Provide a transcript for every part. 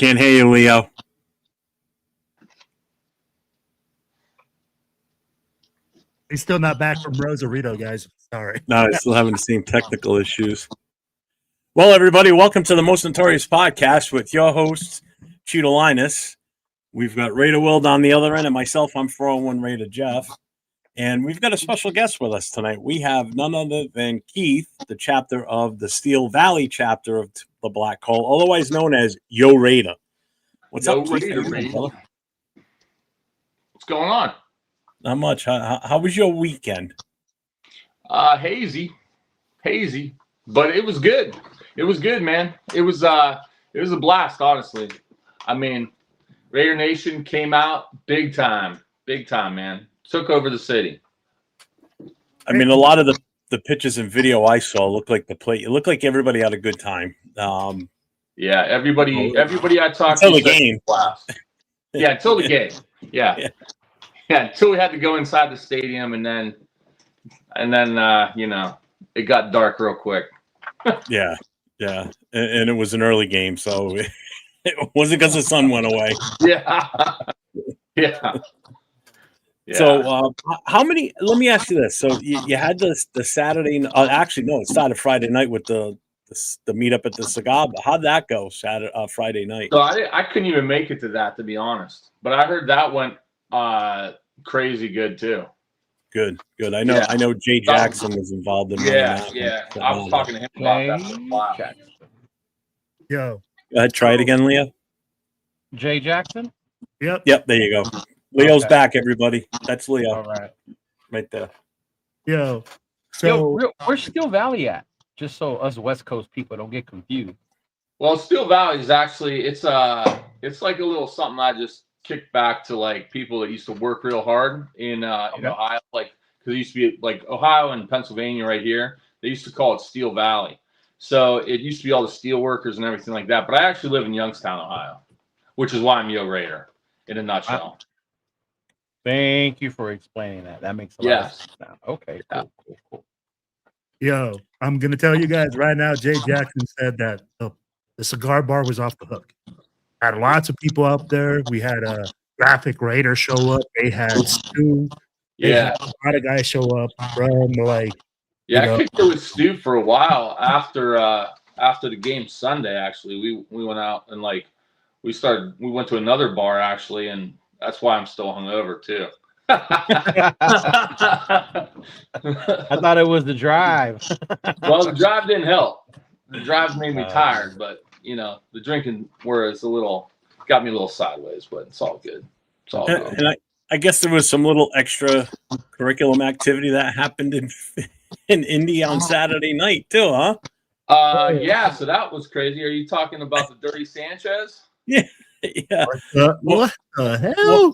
Can't hear you, Leo. He's still not back from Rosarito, guys. Sorry. No, I'm still having the same technical issues. Well, everybody, welcome to the Most Notorious Podcast with your hosts, Chidolinus. We've got Raider Will on the other end, and myself, I'm 401 Raider Jeff. And we've got a special guest with us tonight. We have none other than Keith, the chapter of the Steel Valley chapter of the Black Hole, otherwise known as Yo Raider. What's up, Keith? Raider, What's going on? Not much. How was your weekend? Hazy, but it was good. It was good, man. It was a blast, honestly. I mean, Raider Nation came out big time, man. Took over the city. I mean, a lot of the pictures and video I saw looked like the play. It looked like everybody had a good time. Yeah, everybody I talked until the game. Blast. Yeah, until the game. Yeah, until we had to go inside the stadium, and then it got dark real quick. yeah, and it was an early game, so it wasn't because the sun went away. Yeah. So, how many? Let me ask you this: so you had the Saturday? Actually, no, it started Friday night with the meetup at the cigar. But how'd that go? Friday night. So I couldn't even make it to that, to be honest. But I heard that went crazy good too. Good. I know Jay Jackson was involved in that. Yeah. I was talking to him about that. Wow. Yo. Go ahead, try it again, Leo. Jay Jackson? Yep, there you go. Leo's back, everybody. That's Leo. All right there. Yo. So where's Steel Valley at? Just so us West Coast people don't get confused. Well, Steel Valley is actually it's like a little something I just kicked back to, like, people that used to work real hard in Ohio, like, because it used to be like Ohio and Pennsylvania right here. They used to call it Steel Valley. So it used to be all the steel workers and everything like that. But I actually live in Youngstown, Ohio, which is why I'm Yo Raider in a nutshell. Thank you for explaining that. That makes a lot of sense now. Okay, cool. Yo, I'm gonna tell you guys right now. Jay Jackson said that the cigar bar was off the hook. Had lots of people up there. We had a graphic Raider show up. They had Stu. Had a lot of guys show up from I kicked it with Stu for a while after the game Sunday. Actually, we went out and we went to another bar actually, and that's why I'm still hungover too. I thought it was the drive. Well, the drive didn't help. The drive made me tired, but the drinking got me a little sideways, but it's all good. It's all good. And I guess there was some little extra curriculum activity that happened in Indy on Saturday night too, huh? Yeah. So that was crazy. Are you talking about the Dirty Sanchez? Yeah. What the hell?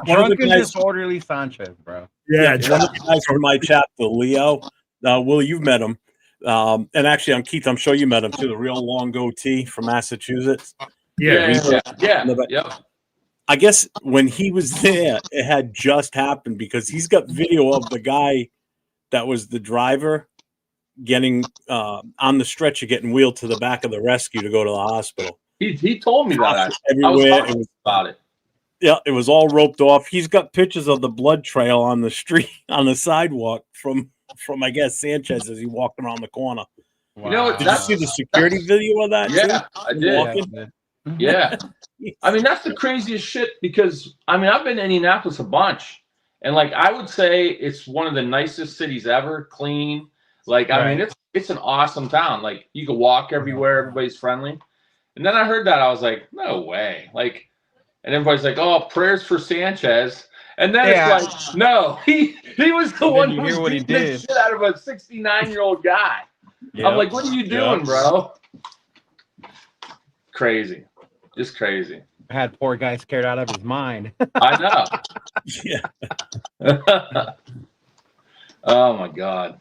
Drunken disorderly Sanchez, bro. Yeah. One of the guys from my chapter, Leo. Will, you've met him. And actually, I'm Keith. I'm sure you met him too. The real long goatee from Massachusetts. Yeah. I guess when he was there, it had just happened because he's got video of the guy that was the driver getting on the stretcher, getting wheeled to the back of the rescue to go to the hospital. He told me that. Everywhere. I was talking about it. Yeah, it was all roped off. He's got pictures of the blood trail on the street, on the sidewalk from I guess Sanchez as he walked around the corner. Wow. Did you see the security video of that? Yeah, too? I did. Yeah. I mean, that's the craziest shit because I've been to Indianapolis a bunch, and I would say it's one of the nicest cities ever. Clean. It's an awesome town. You can walk everywhere. Everybody's friendly. And then I heard that I was like, no way. And everybody's like, oh, prayers for Sanchez. And then it's no, he was the one who was beating the shit out of a 69-year-old guy. Yep. I'm like, what are you doing, bro? Crazy. Just crazy. I had poor guy scared out of his mind. I know. Yeah. Oh my God.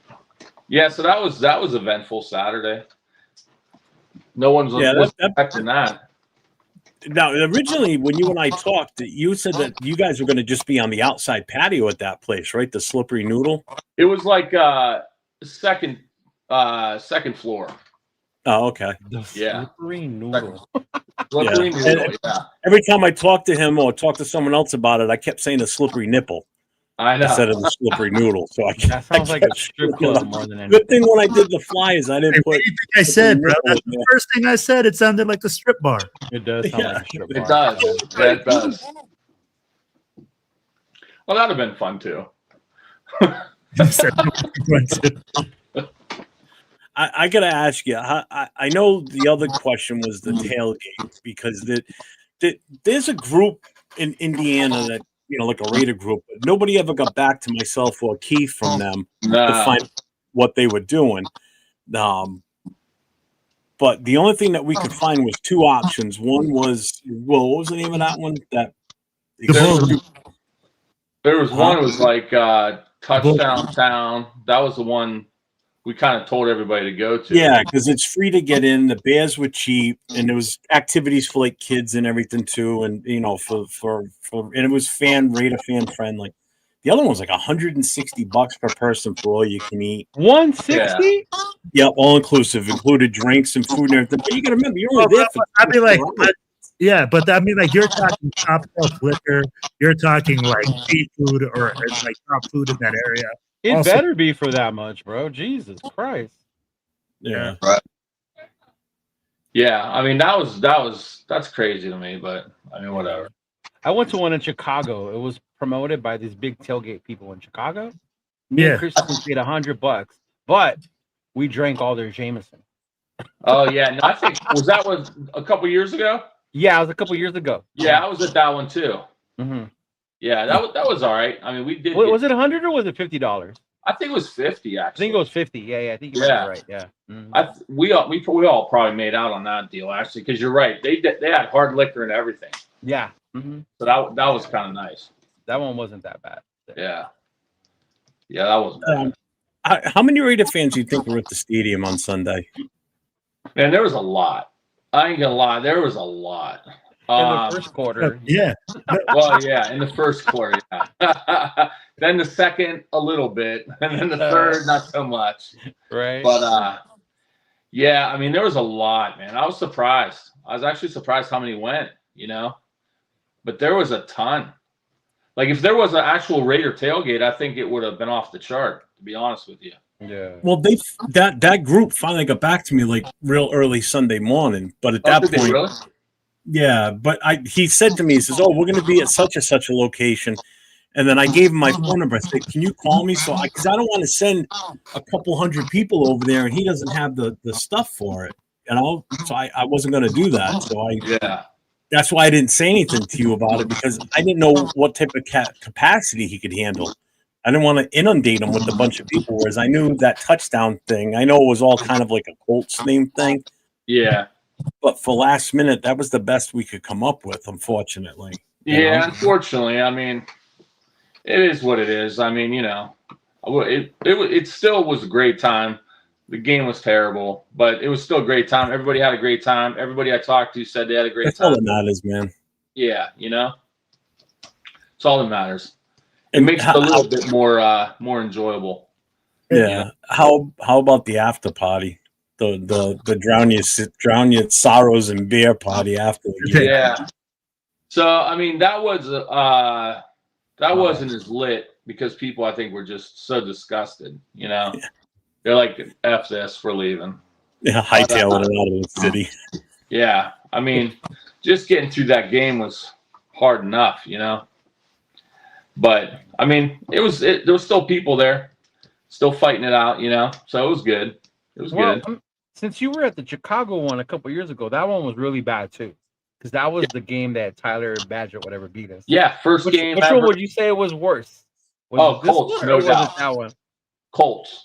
Yeah, so that was eventful Saturday. No one's expecting that. Now, originally, when you and I talked, you said that you guys were going to just be on the outside patio at that place, right? The Slippery Noodle. It was like second floor. Oh, okay. The Yeah. slippery noodle. Slippery noodle, yeah. Every time I talk to him or talk to someone else about it, I kept saying the slippery nipple I know. instead of the slippery noodle. So That sounds like a strip club more than anything. Good thing when I did the flyers, I didn't Hey, put. what do you think I said, bro? nipple That's in the there. first thing I said. It sounded like a strip bar. It does sound like a strip bar. It does. Yeah, it does. Well, that'd have been fun too. I gotta ask you. I know the other question was the tailgate because there's a group in Indiana that like a Raider group. But nobody ever got back to myself or Keith from them to find what they were doing. But the only thing that we could find was two options. One was, what was the name of that one? There was one. It was like Touchdown Town. That was the one we kind of told everybody to go to. Yeah, because it's free to get in. The bears were cheap, and there was activities for like kids and everything too, and for and it was Raider fan friendly. The other one was like $160 per person for all you can eat. 160? Yeah, all inclusive, included drinks and food and everything. But you got to remember, you're only there for. I mean, like, you're talking top shelf liquor. You're talking like seafood or like top food in that area. It Also, better be for that much, bro. Jesus Christ. Yeah. Right. Yeah, I mean that's crazy to me, but I mean whatever. I went to one in Chicago. It was promoted by these big tailgate people in Chicago. Me and Christian paid $100, but we drank all their Jameson. Oh yeah, no, I think was a couple years ago? Yeah, it was a couple years ago. Yeah, I was at that one too. Mm-hmm. Yeah, that was all right. I mean, we did. Was it $100 or was it $50? I think it was 50 actually. I think it was 50. Yeah, I think you're right. Yeah. Mm-hmm. We all probably made out on that deal actually, because you're right. They had hard liquor and everything. Yeah. Mm-hmm. So that was kind of nice. That one wasn't that bad. Yeah, that wasn't bad. How many Raider fans do you think were at the stadium on Sunday? Man, there was a lot. I ain't gonna lie, there was a lot. In the first quarter. Yeah. Well, yeah, in the first quarter, yeah. Then the second, a little bit, and then the third, not so much. Right. But yeah, I mean, there was a lot, man. I was surprised. I was actually surprised how many went. But there was a ton. Like if there was an actual Raider tailgate, I think it would have been off the chart. To be honest with you. Yeah. Well, that group finally got back to me like real early Sunday morning, but at that point, really? Yeah. But he said to me, he says, "Oh, we're going to be at such and such a location," and then I gave him my phone number. I said, "Can you call me?" Because I don't want to send a couple hundred people over there, and he doesn't have the stuff for it, So I wasn't going to do that. So that's why I didn't say anything to you about it, because I didn't know what type of capacity he could handle. I didn't want to inundate him with a bunch of people, whereas I knew that touchdown thing. I know it was all kind of like a Colts name thing. Yeah. But for last minute, that was the best we could come up with, unfortunately. Yeah, unfortunately. I mean, it is what it is. I mean, it still was a great time. The game was terrible, but it was still a great time. Everybody had a great time. Everybody I talked to said they had a great time. That's all that matters, man. Yeah, it's all that matters. It makes it a little bit more enjoyable. Yeah. How about the after party? The drown your sorrows and beer party after the game. Yeah. So I mean that wasn't as lit because people I think were just so disgusted. Yeah. They're like, F this, we're leaving. Yeah, hightailing it out of the city. Yeah. I mean, just getting through that game was hard enough, But I mean, there was still people there, still fighting it out, So it was good. It was good. Since you were at the Chicago one a couple years ago, that one was really bad too, because that was the game that Tyler Badger whatever beat us. Yeah, first game. Which one would you say was worse? Colts, no doubt. That one? Colts.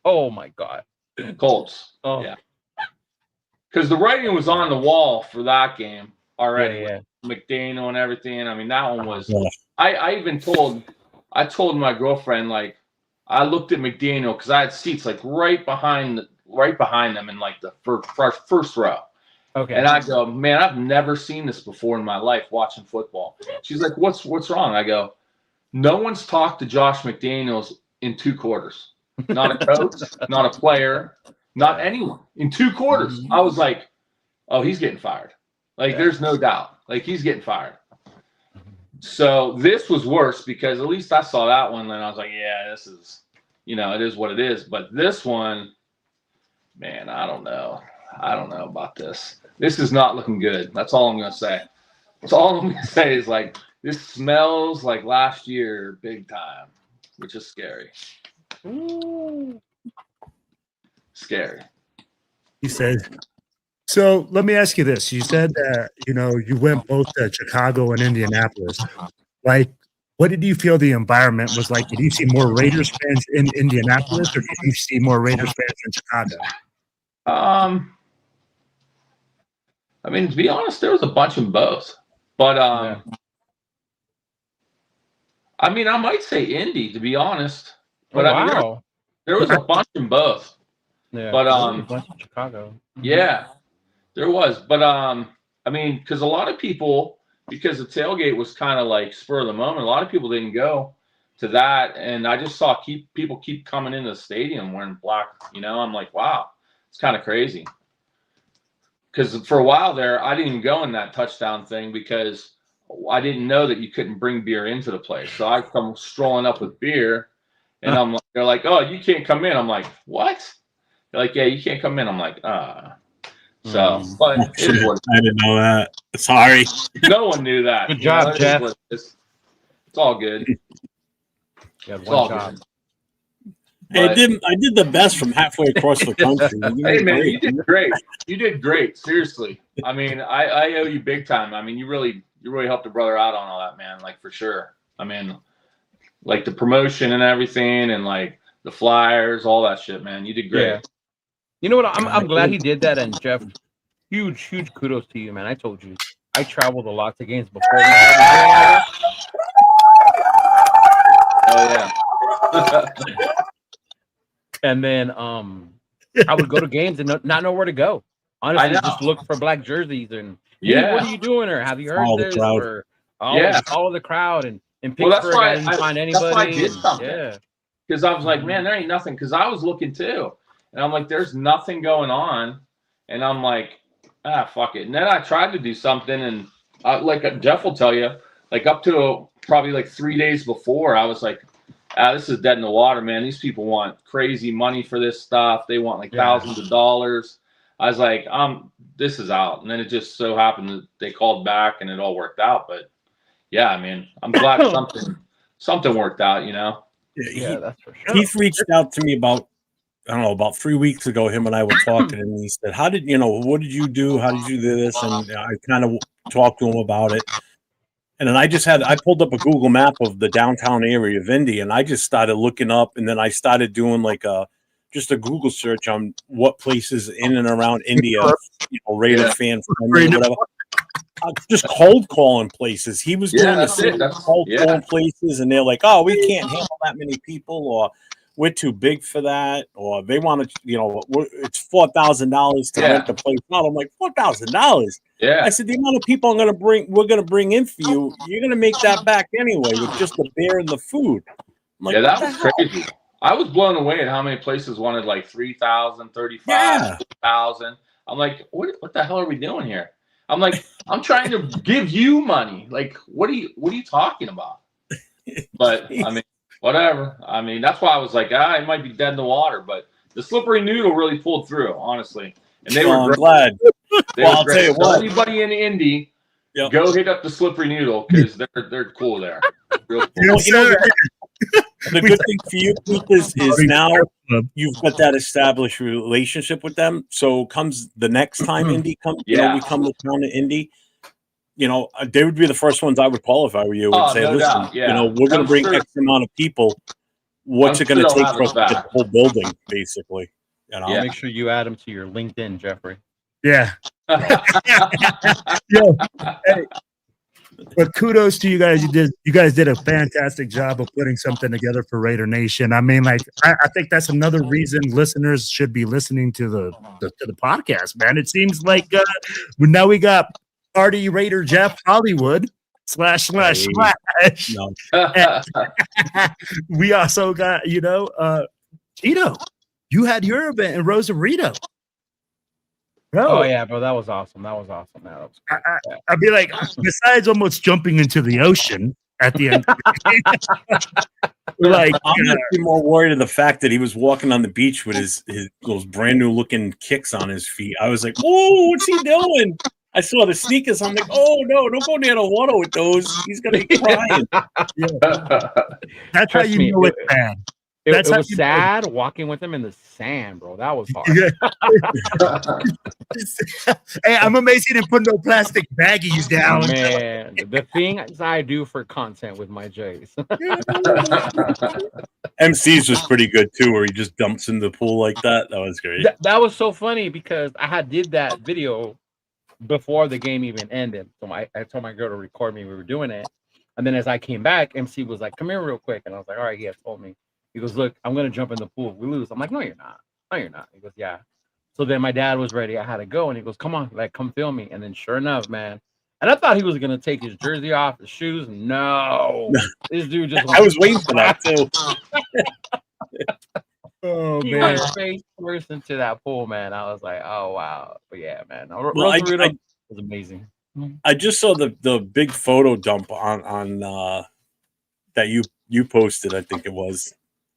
Oh my God. Colts. Oh yeah. Because the writing was on the wall for that game already. Yeah. McDaniel and everything. I mean, that one was. I even told my girlfriend, like, I looked at McDaniel because I had seats like right behind them in like the first row. Okay. And I go, man, I've never seen this before in my life watching football. She's like, what's wrong? I go, no one's talked to Josh McDaniels in 2 quarters. Not a coach, not a player, Not anyone. In 2 quarters, I was like, oh, he's getting fired. Like, there's no doubt. Like, he's getting fired. So this was worse because at least I saw that one and I was like, yeah, this is, it is what it is. But this one, man, I don't know. I don't know about this. This is not looking good. That's all I'm going to say. That's all I'm going to say is like, this smells like last year big time, which is scary. Ooh. Scary. He said, so let me ask you this. You said that, you went both to Chicago and Indianapolis. Like, what did you feel the environment was like? Did you see more Raiders fans in Indianapolis or did you see more Raiders fans in Chicago? I mean, to be honest, there was a bunch in both. But, I mean, I might say Indy, to be honest. But I mean, there was a bunch in both. Yeah, but a bunch in Chicago. Yeah, there was. But I mean, because a lot of people, because the tailgate was kind of like spur of the moment, a lot of people didn't go to that, and I just saw people keep coming into the stadium wearing black. I'm like, wow, it's kind of crazy. Because for a while there, I didn't even go in that touchdown thing because I didn't know that you couldn't bring beer into the place. So I come strolling up with beer, and they're like, oh, you can't come in. I'm like, what? They're like, yeah, you can't come in. I'm like, So, but I didn't know that. Sorry. No one knew that. Good job, Jeff. It's all good. Yeah, one job. Hey, I did the best from halfway across the country. Hey, man, you did great. You did great. Seriously. I mean, I owe you big time. I mean, you really helped a brother out on all that, man. Like, for sure. I mean, like the promotion and everything, and like the flyers, all that shit, man. You did great. Yeah. You know what? I'm glad he did that. And Jeff, huge kudos to you, man. I told you, I traveled a lot to games before. Oh yeah. And then I would go to games and not know where to go. Honestly, just look for black jerseys and hey, what are you doing? Or have you heard this? Or follow the crowd and Pittsburgh, I didn't find anybody. That's why I did something. Yeah. Because I was like, man, there ain't nothing. Because I was looking too. And I'm like, there's nothing going on. And I'm like, fuck it. And then I tried to do something. And like Jeff will tell you, like up to probably like 3 days before, I was like, this is dead in the water, man. These people want crazy money for this stuff. They want like thousands of dollars. I was like, this is out. And then it just so happened that they called back and it all worked out. But yeah, I mean, I'm glad something worked out, Yeah, that's for sure. Keith reached out to me about 3 weeks ago. Him and I were talking, and he said, what did you do? How did you do this? And I kind of talked to him about it. And then I pulled up a Google map of the downtown area of Indy, and I just started looking up, and then I started doing like just a Google search on what places in and around India, Raider fan friendly or whatever. Just cold calling places. He was doing the same cold calling places, and they're like, "Oh, we can't handle that many people," or "We're too big for that," or "They want to, it's $4,000 to rent the place out." I'm like, $4,000. Yeah. I said, the amount of people we're going to bring in for you, you're going to make that back anyway with just the beer and the food. I'm like, that was crazy. I was blown away at how many places wanted like 3,000, 35, 2,000. I'm like, what the hell are we doing here? I'm like, I'm trying to give you money. Like, what are you talking about? But I mean, whatever. I mean, that's why I was like, it might be dead in the water, but the slippery noodle really pulled through, honestly. And they were great. Glad. I'll tell you what. Anybody in Indy, go hit up the slippery noodle because they're cool there. Real cool. The good thing for you, Keith, is now you've got that established relationship with them. So comes the next time Indy comes, we come to town to Indy. They would be the first ones I would call if I were you. And say, listen, we're going to bring X amount of people. What's it going to take for us to get the whole building, basically? Make sure you add them to your LinkedIn, Jeffrey. Yeah. Hey, but kudos to you guys. You guys did a fantastic job of putting something together for Raider Nation. I mean, like, I think that's another reason listeners should be listening to the podcast, man. It seems like now we got Party Raider Jeff Hollywood / we also got, Chido. you had your event in Rosarito. Bro, Oh yeah, bro, that was awesome. That was awesome. Man. That was I'd be like, besides almost jumping into the ocean at the end of the game, like, I'm actually more worried of the fact that he was walking on the beach with his those brand new looking kicks on his feet. I was like, "Oh, what's he doing?" I saw the sneakers. I'm like, "Oh no, don't go near the water with those. He's gonna be crying." That's how you know it's bad. It was sad walking with him in the sand, bro. That was hard. Hey, I'm amazed he didn't put no plastic baggies down. Man, the things I do for content with my Jays. MC's was pretty good too, where he just dumps in the pool like that. That was great. That was so funny because I did that video before the game even ended. So I told my girl to record me. We were doing it. And then as I came back, MC was like, "Come here real quick." And I was like, "All right, he has told me." He goes, "Look, I'm going to jump in the pool if we lose." I'm like, "No, you're not. No, you're not." He goes, "Yeah." So then my dad was ready. I had to go. And he goes, "Come on, like, come film me." And then sure enough, man. And I thought he was going to take his jersey off, his shoes. No. This dude just I was waiting for that, too. Oh, he man. went face first into that pool, man. I was like, oh, wow. But yeah, man. Well, Rosarito was amazing. I just saw the big photo dump on that you posted, I think it was.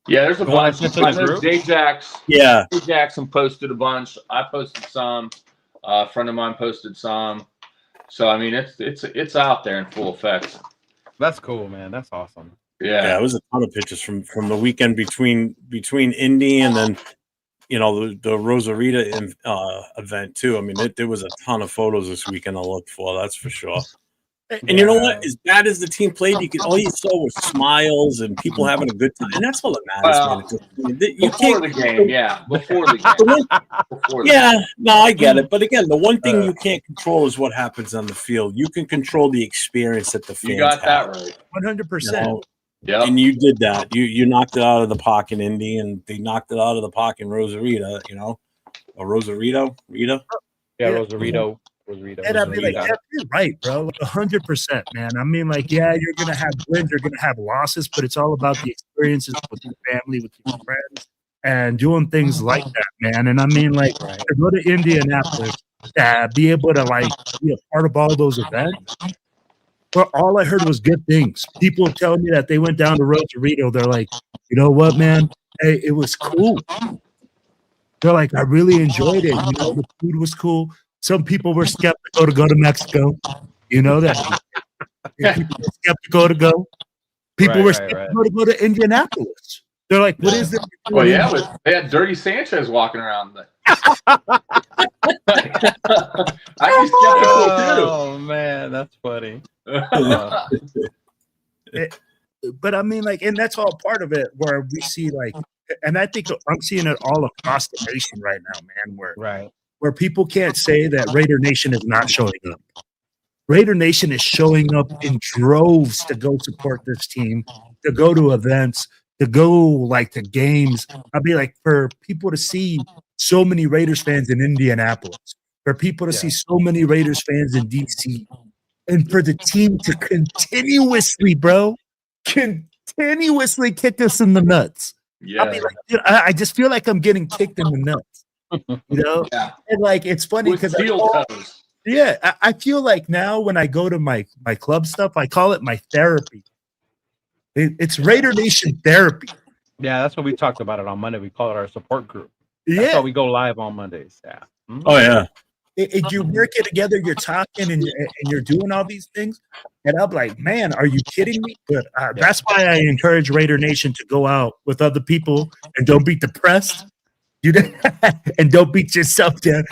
Yeah, there's a bunch. I know Jay Jackson posted a bunch. I posted some. A friend of mine posted some. So I mean, it's out there in full effect. That's cool, man. That's awesome. Yeah, it was a ton of pictures from the weekend between Indy and then the Rosarito event too. I mean, there was a ton of photos this weekend to look for. That's for sure. And you know what? As bad as the team played, all you saw was smiles and people having a good time, and that's all that matters, man. Before the game. Yeah, no, I get it. But again, the one thing you can't control is what happens on the field. You can control the experience that the fans have. You got that right. 100%. Yeah, and you did that. You knocked it out of the park in Indy, and they knocked it out of the park in Rosarito. Or Rosarito, Rita. Yeah, Rosarito. And I'd be like, yeah, you're right, bro. 100%, man. I mean, like, yeah, you're gonna have wins, you're gonna have losses, but it's all about the experiences with your family, with your friends, and doing things like that, man. And I mean, like, to go to Indianapolis, be able to like be a part of all those events. But all I heard was good things. People telling me that they went down to Rosarito. They're like, you know what, man? Hey, it was cool. They're like, I really enjoyed it. The food was cool. Some people were skeptical to go to Mexico. You know that. People were skeptical to go. People were skeptical to go to Indianapolis. They're like, what is it? Well, yeah, they had Dirty Sanchez walking around. I'd be skeptical too. Oh, man, that's funny. But I mean, like, and that's all part of it where we see, like, and I think I'm seeing it all across the nation right now, man, where people can't say that Raider Nation is not showing up. Raider Nation is showing up in droves to go support this team, to go to events, to go like to games. I'd be like, for people to see so many Raiders fans in Indianapolis, for people to see so many Raiders fans in DC, and for the team to continuously kick us in the nuts. Yeah. I'd be like, dude, I just feel like I'm getting kicked in the nuts. And like it's funny because I feel like now when I go to my club stuff, I call it my therapy. It's Raider Nation therapy. Yeah, that's what we talked about it on Monday. We call it our support group. That's how we go live on Mondays. Yeah. Mm-hmm. Oh yeah. You work it together, you're talking and you're doing all these things. And I'm like, man, are you kidding me? But that's why I encourage Raider Nation to go out with other people and don't be depressed. And don't beat yourself down.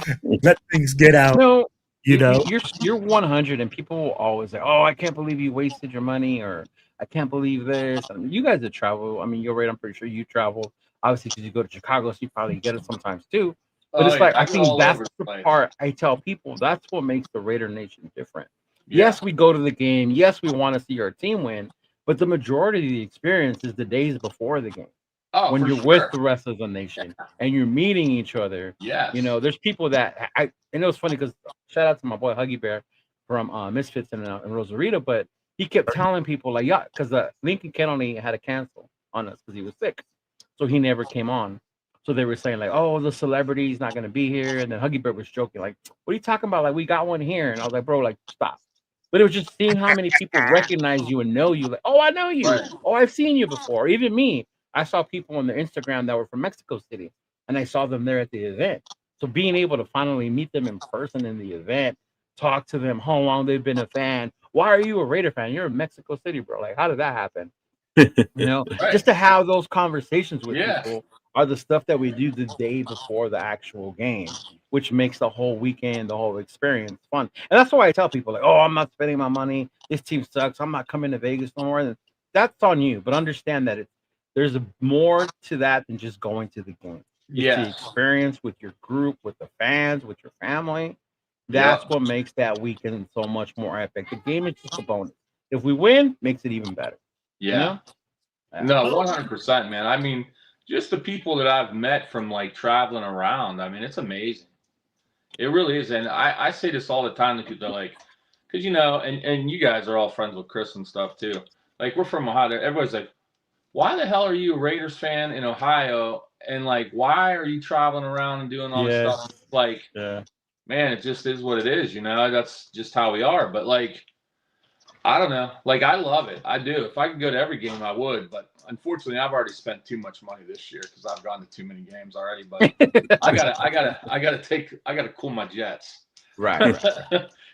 Let things get out. No, you're 100, and people will always say, "Oh, I can't believe you wasted your money," or "I can't believe this." I mean, you guys that travel, I mean, you're right. I'm pretty sure you travel. Obviously, because you go to Chicago, so you probably get it sometimes too. But it's like I think that's the part I tell people. That's what makes the Raider Nation different. Yeah. Yes, we go to the game. Yes, we want to see our team win. But the majority of the experience is the days before the game. Oh, when you're with the rest of the nation and you're meeting each other. Yes. There's people that and it was funny because shout out to my boy Huggy Bear from Misfits in Rosarito, but he kept telling people like, because Lincoln Kennedy had to cancel on us because he was sick. So he never came on. So they were saying like, oh, the celebrity's not going to be here. And then Huggy Bear was joking like, what are you talking about? Like, we got one here. And I was like, bro, like, stop. But it was just seeing how many people recognize you and know you. Like, oh, I know you. Right. Oh, I've seen you before. Even me. I saw people on their Instagram that were from Mexico City, and I saw them there at the event. So being able to finally meet them in person in the event, talk to them, how long they've been a fan. Why are you a Raider fan? You're in Mexico City, bro. Like, how did that happen? Right. Just to have those conversations with people are the stuff that we do the day before the actual game, which makes the whole weekend, the whole experience fun. And that's why I tell people, like, oh, I'm not spending my money. This team sucks. I'm not coming to Vegas no more. And that's on you. But understand that there's more to that than just going to the game. It's the experience with your group, with the fans, with your family. That's what makes that weekend so much more epic. The game is just a bonus. If we win, makes it even better. Yeah. You know? No, 100%, man. I mean, just the people that I've met from like traveling around, I mean, it's amazing. It really is. And I say this all the time to people, like, because, you know, and you guys are all friends with Chris and stuff too. Like, we're from Ohio. Everybody's like, why the hell are you a Raiders fan in Ohio? And like, why are you traveling around and doing all this stuff? Like, man, it just is what it is, you know? That's just how we are. But like, I don't know. Like, I love it. I do. If I could go to every game, I would. But unfortunately, I've already spent too much money this year because I've gone to too many games already. But I gotta cool my jets. Right.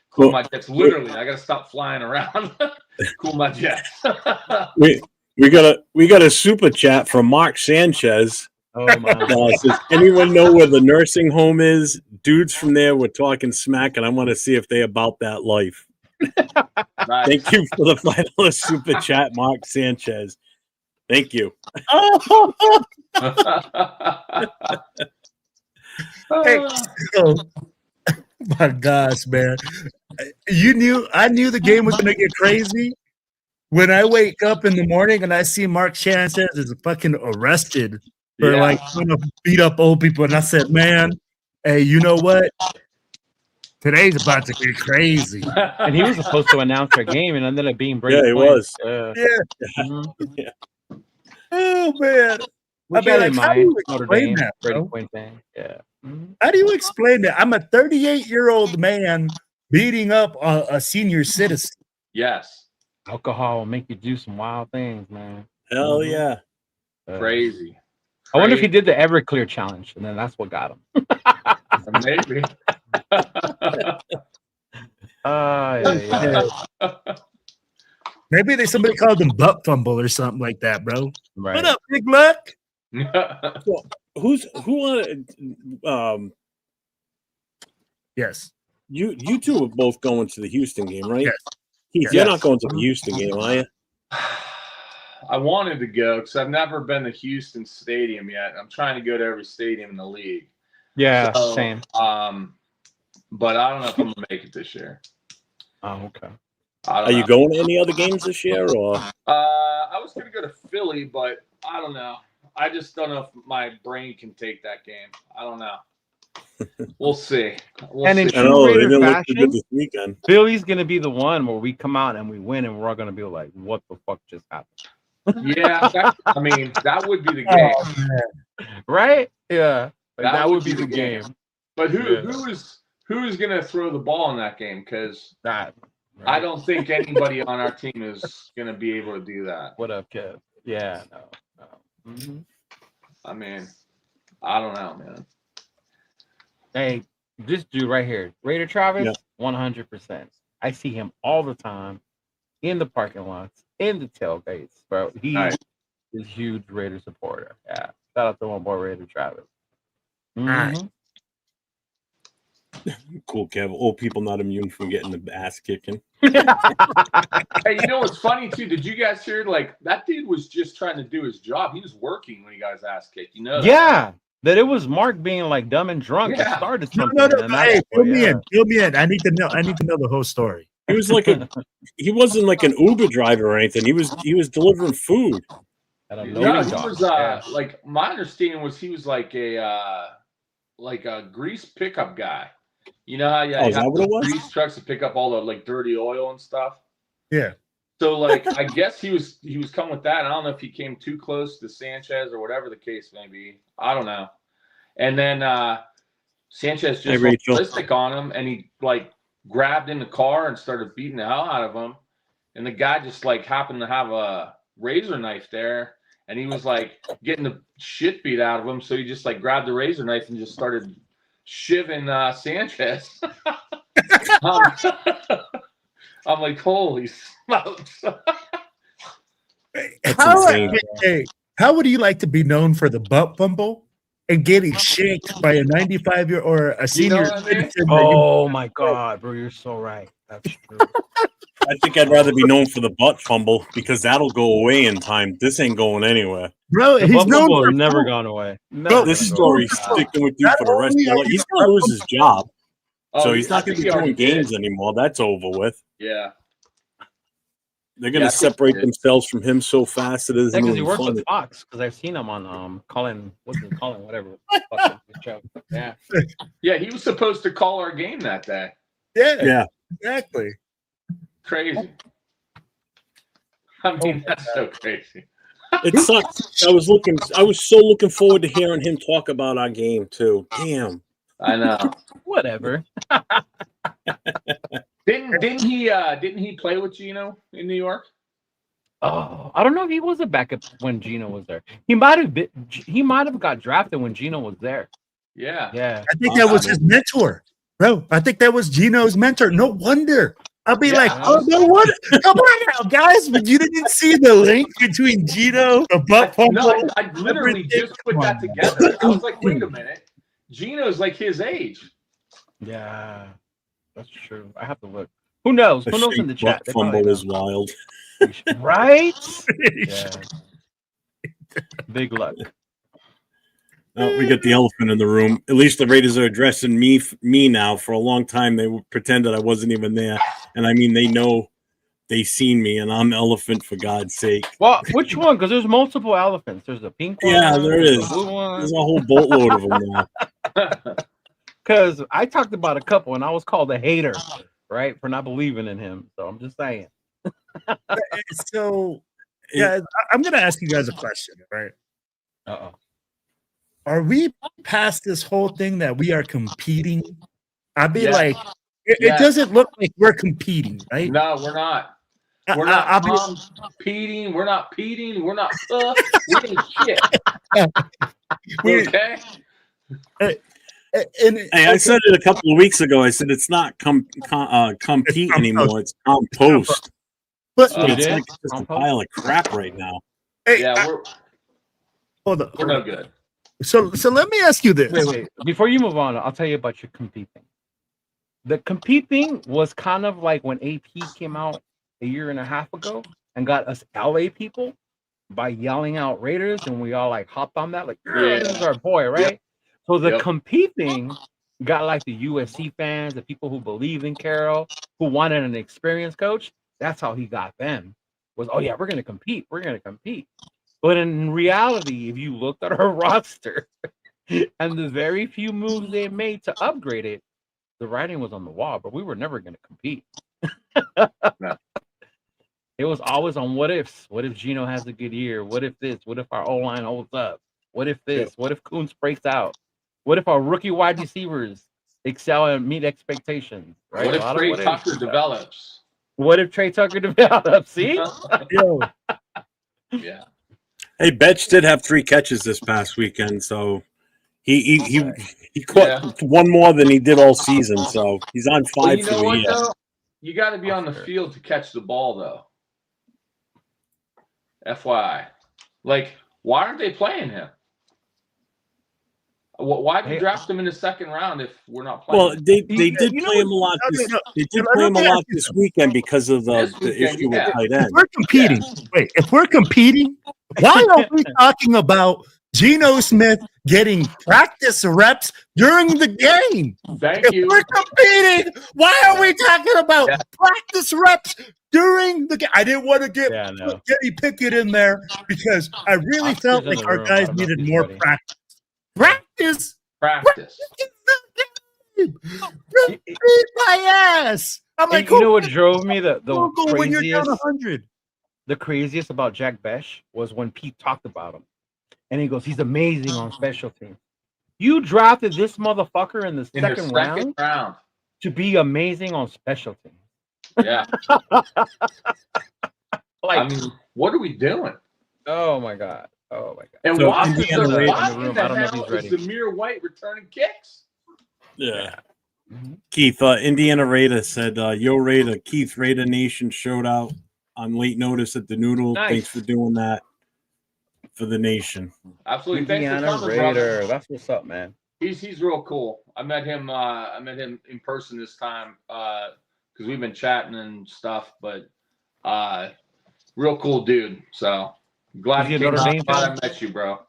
Cool my jets. Literally, I gotta stop flying around. Cool my jets. we got a super chat from Mark Sanchez. Oh my! Says, anyone know where the nursing home is? Dudes from there were talking smack, and I want to see if they about that life. Nice. Thank you for the $5 super chat, Mark Sanchez. Thank you. Hey, oh my gosh, man! I knew the game was gonna get crazy when I wake up in the morning and I see Mark Sanchez is fucking arrested for like trying to beat up old people, and I said, man, hey, you know what? Today's about to get crazy. And he was supposed to announce their game and ended up being Brady. Yeah, he was. Yeah. Oh, man. Which I mean, like, how do you explain that, bro? How do you explain that? I'm a 38-year-old man beating up a senior citizen. Yes. Alcohol will make you do some wild things, man. Hell yeah. Crazy. I wonder if he did the Everclear challenge, and then that's what got him. Maybe. Maybe somebody called him butt fumble or something like that, bro. Right. What up, Big Luck? Well, Yes. You two are both going to the Houston game, right? Yes. Heath, you're not going to the Houston game, are you? I wanted to go because I've never been to Houston Stadium yet. I'm trying to go to every stadium in the league. Yeah, same. But I don't know if I'm gonna make it this year. Oh, okay. Are you going to any other games this year, or? I was gonna go to Philly, but I don't know. I just don't know if my brain can take that game. I don't know. We'll see. In true Raider fashion, this weekend, Philly's gonna be the one where we come out and we win, and we're all gonna be like, "What the fuck just happened?" Yeah, I mean that would be the game, right? Yeah, like, that would be the game. But who is gonna throw the ball in that game? Because I don't think anybody on our team is gonna be able to do that. What up, Kev? Yeah, no. Mm-hmm. I mean, I don't know, man. Hey, this dude right here, Raider Travis, 100%. I see him all the time in the parking lots, in the tailgates, bro. He is a huge Raider supporter. Yeah, shout out to my boy Raider Travis. Mm-hmm. Cool, Kev. Old people not immune from getting the ass kicking. Hey, you know what's funny too? Did you guys hear? Like, that dude was just trying to do his job. He was working when he got his ass kicked. You know that? Yeah. That it was Mark being like dumb and drunk that started something. No. Hey, fill me in. I need to know the whole story. He was like he wasn't like an Uber driver or anything. He was delivering food. He was like, my understanding was he was like a grease pickup guy. You know how you have grease trucks to pick up all the like dirty oil and stuff. Yeah. So like I guess he was coming with that. I don't know if he came too close to Sanchez or whatever the case may be. I don't know. And then Sanchez just went ballistic on him, and he like grabbed in the car and started beating the hell out of him. And the guy just like happened to have a razor knife there, and he was like getting the shit beat out of him. So he just like grabbed the razor knife and just started shivving Sanchez. I'm like, holy smokes. How would you like to be known for the butt fumble and getting shanked by a 95-year or a senior? Oh my God, bro, you're so right. That's true. I think I'd rather be known for the butt fumble because that'll go away in time. This ain't going anywhere. Bro, he's never gone away. Bro, this story's sticking with you for the rest of your life. He's going to lose his job. So he's not going to be doing games anymore. That's over with. Yeah. They're going to separate themselves from him so fast it isn't because he works with Fox. Because I've seen him on Colin, whatever. Yeah. Yeah, he was supposed to call our game that day. Yeah. Exactly. Crazy. I mean, that's so crazy. It sucks. I was so looking forward to hearing him talk about our game too. Damn. I know. Whatever. Didn't he play with Gino in New York? Oh, I don't know if he was a backup when Gino was there. He might have got drafted when Gino was there. Yeah. I think that was his mentor, bro. I think that was Gino's mentor. No wonder. I'll be like, oh, no wonder. Come on now, guys. But you didn't see the link between Gino, the butt fumble. No, I literally just put that together. I was like, wait a minute. Gino's like his age. Yeah, that's true. I have to look. Who knows? Who knows in the chat? Fumble is wild. Right? Yeah. Big luck. We got the elephant in the room. At least the Raiders are addressing me now. For a long time, they pretended I wasn't even there. And I mean, they know they seen me, and I'm elephant for God's sake. Well, which one? Because there's multiple elephants. There's a pink one. Yeah, there is. There's a whole boatload of them now. Because I talked about a couple, and I was called a hater, right, for not believing in him. So I'm just saying. So, yeah, I'm going to ask you guys a question, right? Uh-oh. Are we past this whole thing that we are competing? I'd be like, it doesn't look like we're competing, right? No, we're not. We're not competing. We're not peating. We're not we ain't shit. Okay? I said it a couple of weeks ago. I said it's not compete anymore. It's compost. But it's like just a pile of crap right now. Yeah, we're no good. So let me ask you this. Wait. Before you move on, I'll tell you about your competing. The competing was kind of like when AP came out a year and a half ago and got us LA people by yelling out Raiders, and we all like hopped on that, like, this is our boy, right? Yep. So the competing got like the USC fans, the people who believe in Carroll, who wanted an experienced coach. That's how he got them. Was, oh yeah, we're gonna compete. But in reality, if you looked at our roster and the very few moves they made to upgrade it, the writing was on the wall, but we were never going to compete. No. It was always on what ifs. What if Gino has a good year? What if this? What if our O-line holds up? What if this? What if Kuntz breaks out? What if our rookie wide receivers excel and meet expectations? Right? What if Trey Tucker develops? What if Trey Tucker develops? See? Yeah. Hey, Betch did have 3 catches this past weekend, so he caught one more than he did all season. So he's on 5 for the year. Though? You got to be on the field to catch the ball, though. FYI, like, why aren't they playing him? Why did you draft him in the second round if we're not playing? Well, they did play him a lot. They did play him a lot this weekend because of the issue with tight end. If we're competing, why are we talking about Geno Smith getting practice reps during the game? If we're competing, why are we talking about practice reps during the game? I didn't want to get Kenny Pickett in there because I really felt like our guys needed more practice. Practice. Beat my ass. I'm like, you know what drove me the craziest? When you're down 100. The craziest about Jack Besh was when Pete talked about him, and he goes, "He's amazing on special teams." You drafted this motherfucker in the second round to be amazing on special teams. Yeah. I mean, what are we doing? Oh my god. And So why Indiana in Raiders- the hell is Zamir White returning kicks? Yeah. Keith, Indiana Raider said, "Yo Raider, Keith Raider Nation showed out on late notice at the Noodle. Nice. Thanks for doing that for the nation." Absolutely. Indiana Thanks for coming, Raider. brother. That's what's up, man. He's real cool. I met him in person this time because we've been chatting and stuff. But real cool dude. So glad Is he a Notre Dame fan? I met you, bro.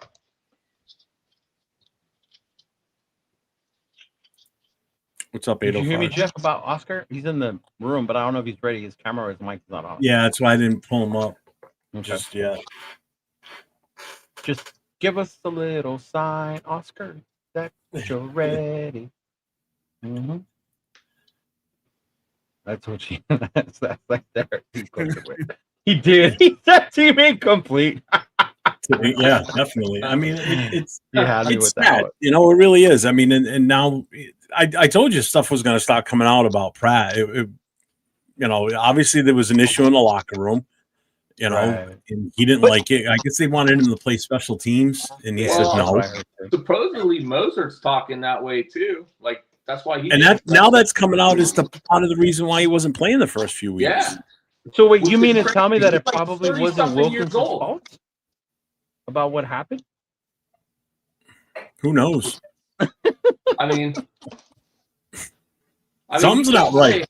What's up, Did you hear me, 805? Jeff, about Oscar? He's in the room, but I don't know if he's ready. His camera or his mic is not on. Yeah, that's why I didn't pull him up Okay. just yet. Just give us a little sign, Oscar, that you're ready. Mm-hmm. That's what she. That's like there. He did. He said team incomplete. Yeah, definitely. I mean, it's happy it's with sad. that. You know, it really is. I mean, and now I told you stuff was going to start coming out about Pratt. You know, obviously there was an issue in the locker room. You know, Right. and he didn't like it. I guess they wanted him to play special teams, and he said no. Supposedly Mozart's talking that way too. Like that's why he. And that now that's coming out is the part of the reason why he wasn't playing the first few weeks. Yeah. So wait, Which you mean is to tell me crazy. that it He's like probably 30-something wasn't Wilkins' years old. fault about what happened? Who knows? I mean, Something's you not can't right.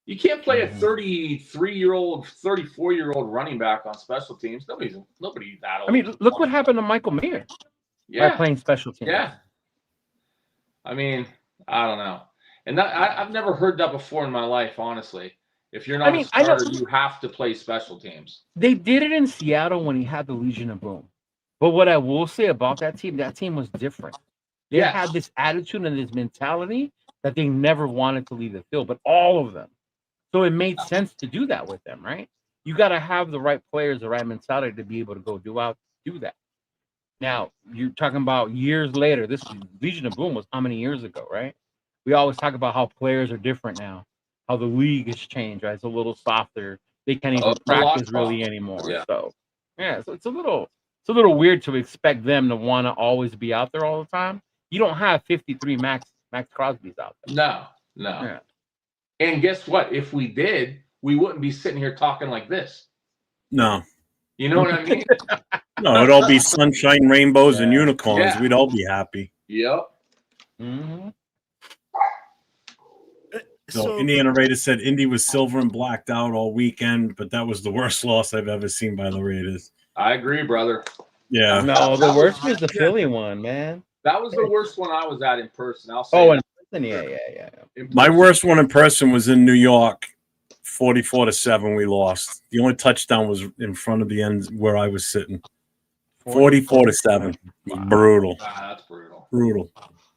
You can't play a 33-year-old, 34-year-old running back on special teams. Nobody that old. I mean, look what happened to Michael Mayer by Yeah, playing special teams. yeah. I mean, I don't know, and I've never heard that before in my life. Honestly, if you're not a starter, you have to play special teams. They did it in Seattle when he had the Legion of Boom. But what I will say about that team was different. They had this attitude and this mentality that they never wanted to leave the field, but all of them. So it made sense to do that with them, right? You got to have the right players, the right mentality to be able to go do that. Now, you're talking about years later. This Legion of Boom was how many years ago, right? We always talk about how players are different now, how the league has changed, right? It's a little softer. They can't even practice really anymore. Yeah. So it's a little weird to expect them to want to always be out there all the time. You don't have 53 Max Crosby's out there. No. Yeah. And guess what? If we did, we wouldn't be sitting here talking like this. No. You know what I mean? No, it'd all be sunshine, rainbows, and unicorns. Yeah. We'd all be happy. Yep. Mm-hmm. So Indiana Raiders said Indy was silver and blacked out all weekend, but that was the worst loss I've ever seen by the Raiders. I agree, brother. Yeah. No, the worst was the Philly one, man. That was the worst one I was at in person. I'll say. Oh, that. yeah. My worst one in person was in New York, 44-7. We lost. The only touchdown was in front of the end where I was sitting. 44-7. Wow. Brutal. That's brutal. Brutal.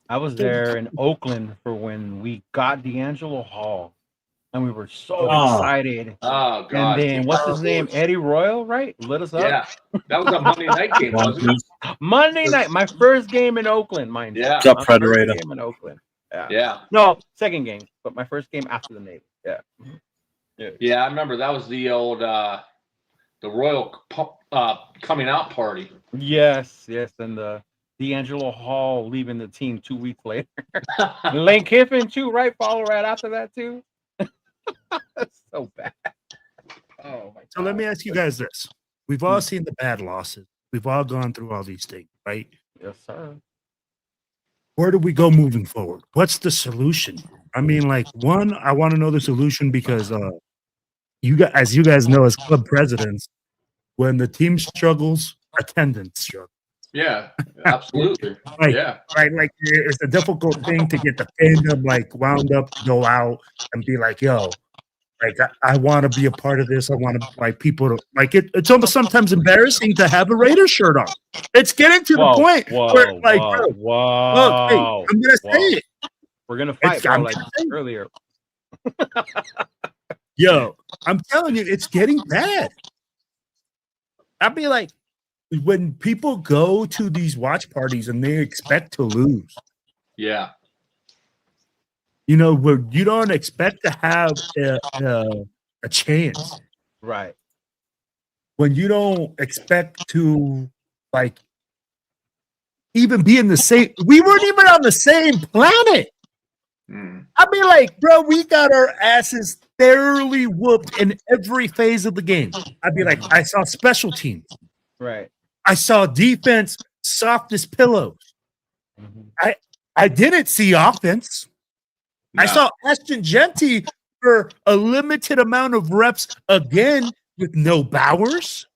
I was there in Oakland for when we got D'Angelo Hall, and we were so excited. Oh, God. And then, what's his name? Eddie Royal, right? Lit us up. Yeah. That was a Monday night game, wasn't it? Monday night. My first game in Oakland, mind you. Yeah. What's up, My first Frederator? game in Oakland. Yeah. No, second game, but my first game after the Navy. Yeah. Yeah, I remember that was the old the Royal coming out party. Yes, and the D'Angelo Hall leaving the team 2 weeks later. Lane Kiffin too, right? Follow right after that too. That's so bad. Oh my God. So let me ask you guys this: we've all seen the bad losses. We've all gone through all these things, right? Yes, sir. Where do we go moving forward? What's the solution? I mean, like, one, I want to know the solution because as you guys know, as club presidents, when the team struggles, attendance struggles. Yeah, absolutely. Right. Yeah. Right, like it's a difficult thing to get the fandom like wound up to go out and be like, yo, like I want to be a part of this. I want to like people to like it. It's almost sometimes embarrassing to have a Raider shirt on. It's getting to the point where like, bro, look, hey, I'm gonna say it. We're gonna fight, bro, like earlier. Yo, I'm telling you, it's getting bad. I'd be like, when people go to these watch parties and they expect to lose, Yeah. You know, where you don't expect to have a chance. Right. When you don't expect to, like, even be in the same, we weren't even on the same planet. I mean, like, bro, we got our asses thoroughly whooped in every phase of the game. I'd be like, I saw special teams. Right. I saw defense soft as pillows. I didn't see offense. No. I saw Ashton Genty for a limited amount of reps again with no Bowers,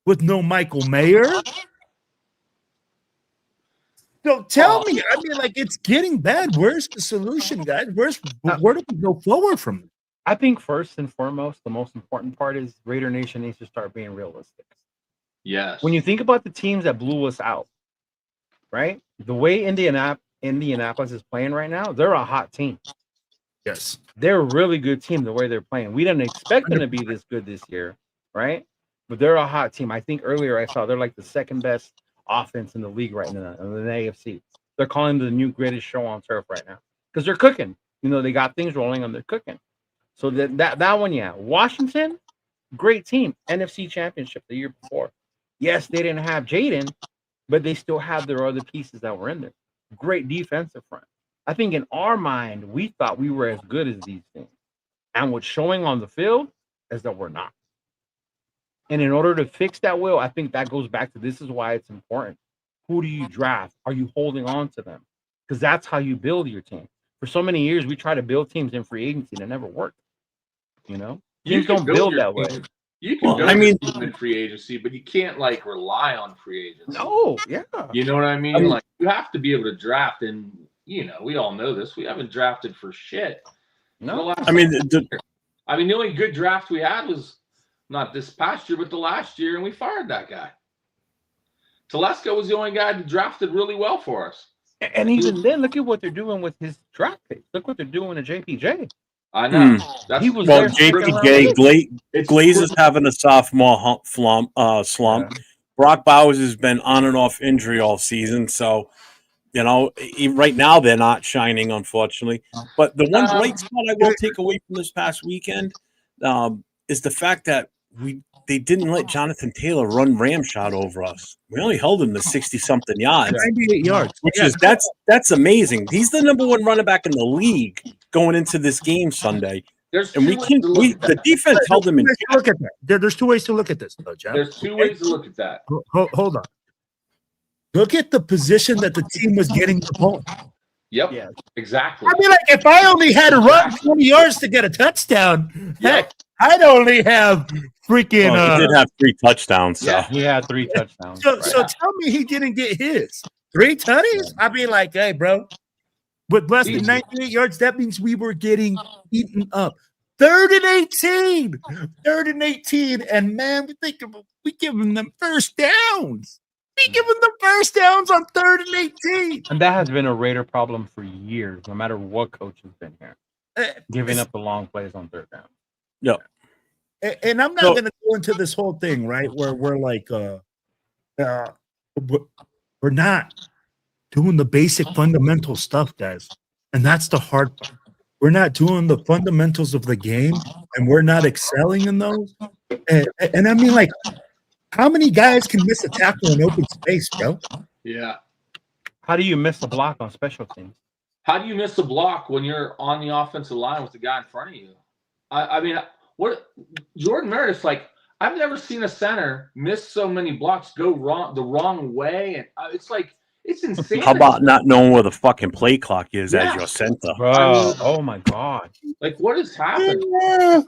with no Michael Mayer. So tell me, I mean, like, it's getting bad. Where's the solution, guys? Where do we go forward from it? I think first and foremost, the most important part is Raider Nation needs to start being realistic. Yes. When you think about the teams that blew us out, right? The way Indianapolis is playing right now, they're a hot team. Yes. They're a really good team the way they're playing. We didn't expect them to be this good this year, right? But they're a hot team. I think earlier I saw they're like the second best offense in the league right now in the AFC. They're calling the new greatest show on turf right now because they're cooking. You know, they got things rolling and they're cooking. So that one, yeah. Washington, great team. NFC Championship the year before. Yes, they didn't have Jaden, but they still have their other pieces that were in there. Great defensive front. I think in our mind, we thought we were as good as these things. And what's showing on the field is that we're not. And in order to fix that, Will, I think that goes back to this is why it's important. Who do you draft? Are you holding on to them? Because that's how you build your team. For so many years, we try to build teams in free agency and it never worked. You know? Teams don't build that way. You can build in free agency, but you can't, like, rely on free agency. No, yeah. You know what I mean? Like, you have to be able to draft, and, you know, we all know this. We haven't drafted for shit. No. I mean, the only good draft we had was not this past year, but the last year, and we fired that guy. Telesco was the only guy that drafted really well for us. And even then, look at what they're doing with his draft pick. Look what they're doing to JPJ. I know. He was well, JPJ, Glaze is having a sophomore slump. Yeah. Brock Bowers has been on and off injury all season, so you know, right now they're not shining, unfortunately. But the one bright spot I will take away from this past weekend is the fact that they didn't let Jonathan Taylor run ramshot over us. We only held him to 60-something yards. 98 yards. Which is that's amazing. He's the number one running back in the league going into this game Sunday. The defense held him in. Look at that. There's two ways to look at this, though, Jeff. There's two ways to look at that. Hold on. Look at the position that the team was getting the ball. Yep. Yeah. Exactly. I mean, like, if I only had to run 20 yards to get a touchdown, heck, I'd only have freaking. He did have 3 touchdowns. So. Yeah, he had 3 touchdowns. So tell me he didn't get his 3 tutties. Yeah. I'd be like, hey, bro, with less than 98 yards, that means we were getting eaten up. 3rd and 18, and man, we giving them first downs. We giving them first downs on 3rd and 18. And that has been a Raider problem for years, no matter what coach has been here. Giving up the long plays on 3rd down. Yeah. And I'm not going to go into this whole thing, right, where we're like, we're not doing the basic fundamental stuff, guys. And that's the hard part. We're not doing the fundamentals of the game, and we're not excelling in those. And I mean, like, how many guys can miss a tackle in open space, bro? Yeah. How do you miss a block on special teams? How do you miss a block when you're on the offensive line with the guy in front of you? I mean, what Jordan Meredith's like, I've never seen a center miss so many blocks go the wrong way. And it's like, it's insane. How about not knowing where the fucking play clock is as your center? Bro, I mean, oh my God. Like, what is happening?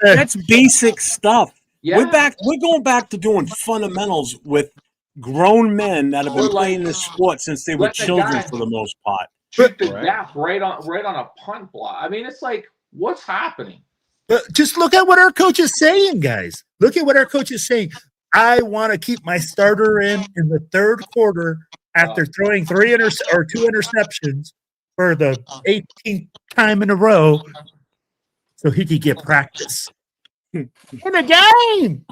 That's basic stuff. Yeah. We're going back to doing fundamentals with grown men that have been playing this sport since they were children for the most part. Shoot the gap right on a punt block. I mean, it's like, what's happening? Just look at what our coach is saying, guys. Look at what our coach is saying. I want to keep my starter in the 3rd quarter after throwing 2 interceptions for the 18th time in a row, so he could get practice in a game.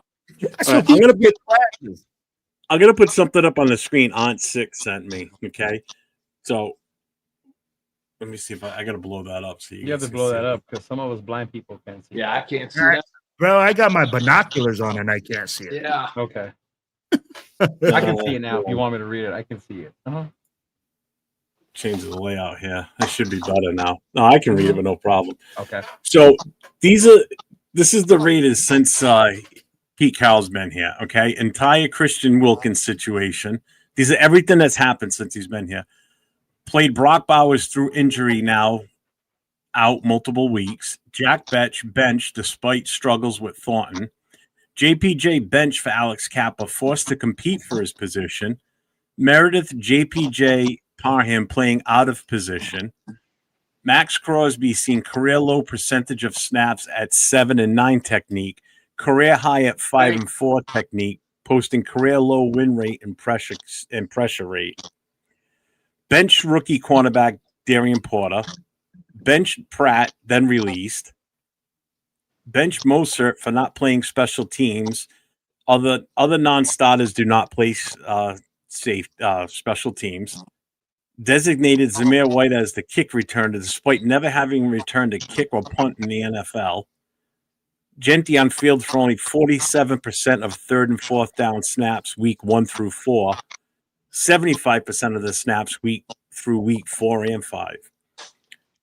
So I'm gonna put something up on the screen. Aunt 6 sent me. Okay, so Let me see if I got to blow that up. So you have to blow that up because some of us blind people can't see. Yeah, I can't see Right. that. Bro, I got my binoculars on and I can't see it. Yeah. Okay. I can see it now. If you want me to read it, I can see it. Change the layout here. That should be better now. No, I can read it, but no problem. Okay. So this is the Raiders since Pete Carroll's been here. Okay, entire Christian Wilkins situation. These are everything that's happened since he's been here. Played Brock Bowers through injury now, out multiple weeks. Jack Betch benched despite struggles with Thornton. JPJ benched for Alex Kappa, forced to compete for his position. Meredith JPJ Parham playing out of position. Max Crosby seen career low percentage of snaps at 7 and 9 technique, career high at 5 and 4 technique, posting career low win rate and pressure rate. Bench rookie cornerback Darian Porter. Bench Pratt, then released. Bench Mosert for not playing special teams. Other non-starters do not play special teams. Designated Zamir White as the kick returner despite never having returned a kick or punt in the NFL. Genty on field for only 47% of third and fourth down snaps week 1 through 4. 75% of the snaps week 4 and 5.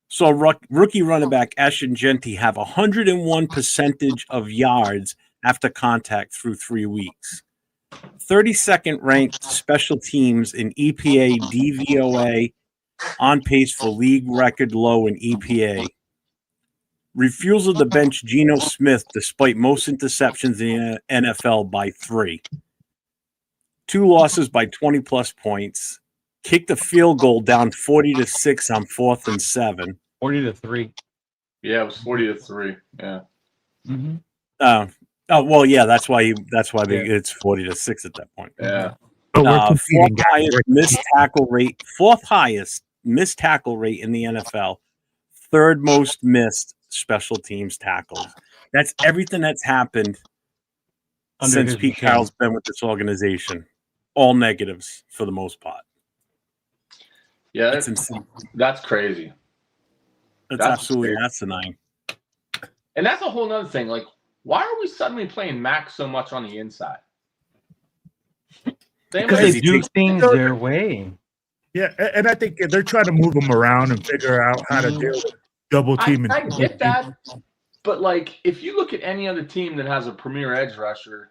So rookie running back Ashton Genty have 101 percentage of yards after contact through 3 weeks. 32nd ranked special teams in EPA DVOA, on pace for league record low in EPA. Refusal to bench Geno Smith despite most interceptions in the NFL by 3. 2 losses by 20-plus points. Kicked a field goal down 40-6 on 4th and 7. 40-3. Yeah, it was 40-3. Yeah. Mm-hmm. Well, yeah, that's why it's 40-6 at that point. Yeah. Fourth highest missed tackle rate in the NFL. 3rd most missed special teams tackles. That's everything that's happened since Pete Carroll's been with this organization. All negatives for the most part. Yeah, that's insane. That's crazy. That's absolutely asinine. And that's a whole nother thing. Like, why are we suddenly playing Max so much on the inside? Because they do things their way. Yeah, and I think they're trying to move them around and figure out how to deal with double team. I get that, but like, if you look at any other team that has a premier edge rusher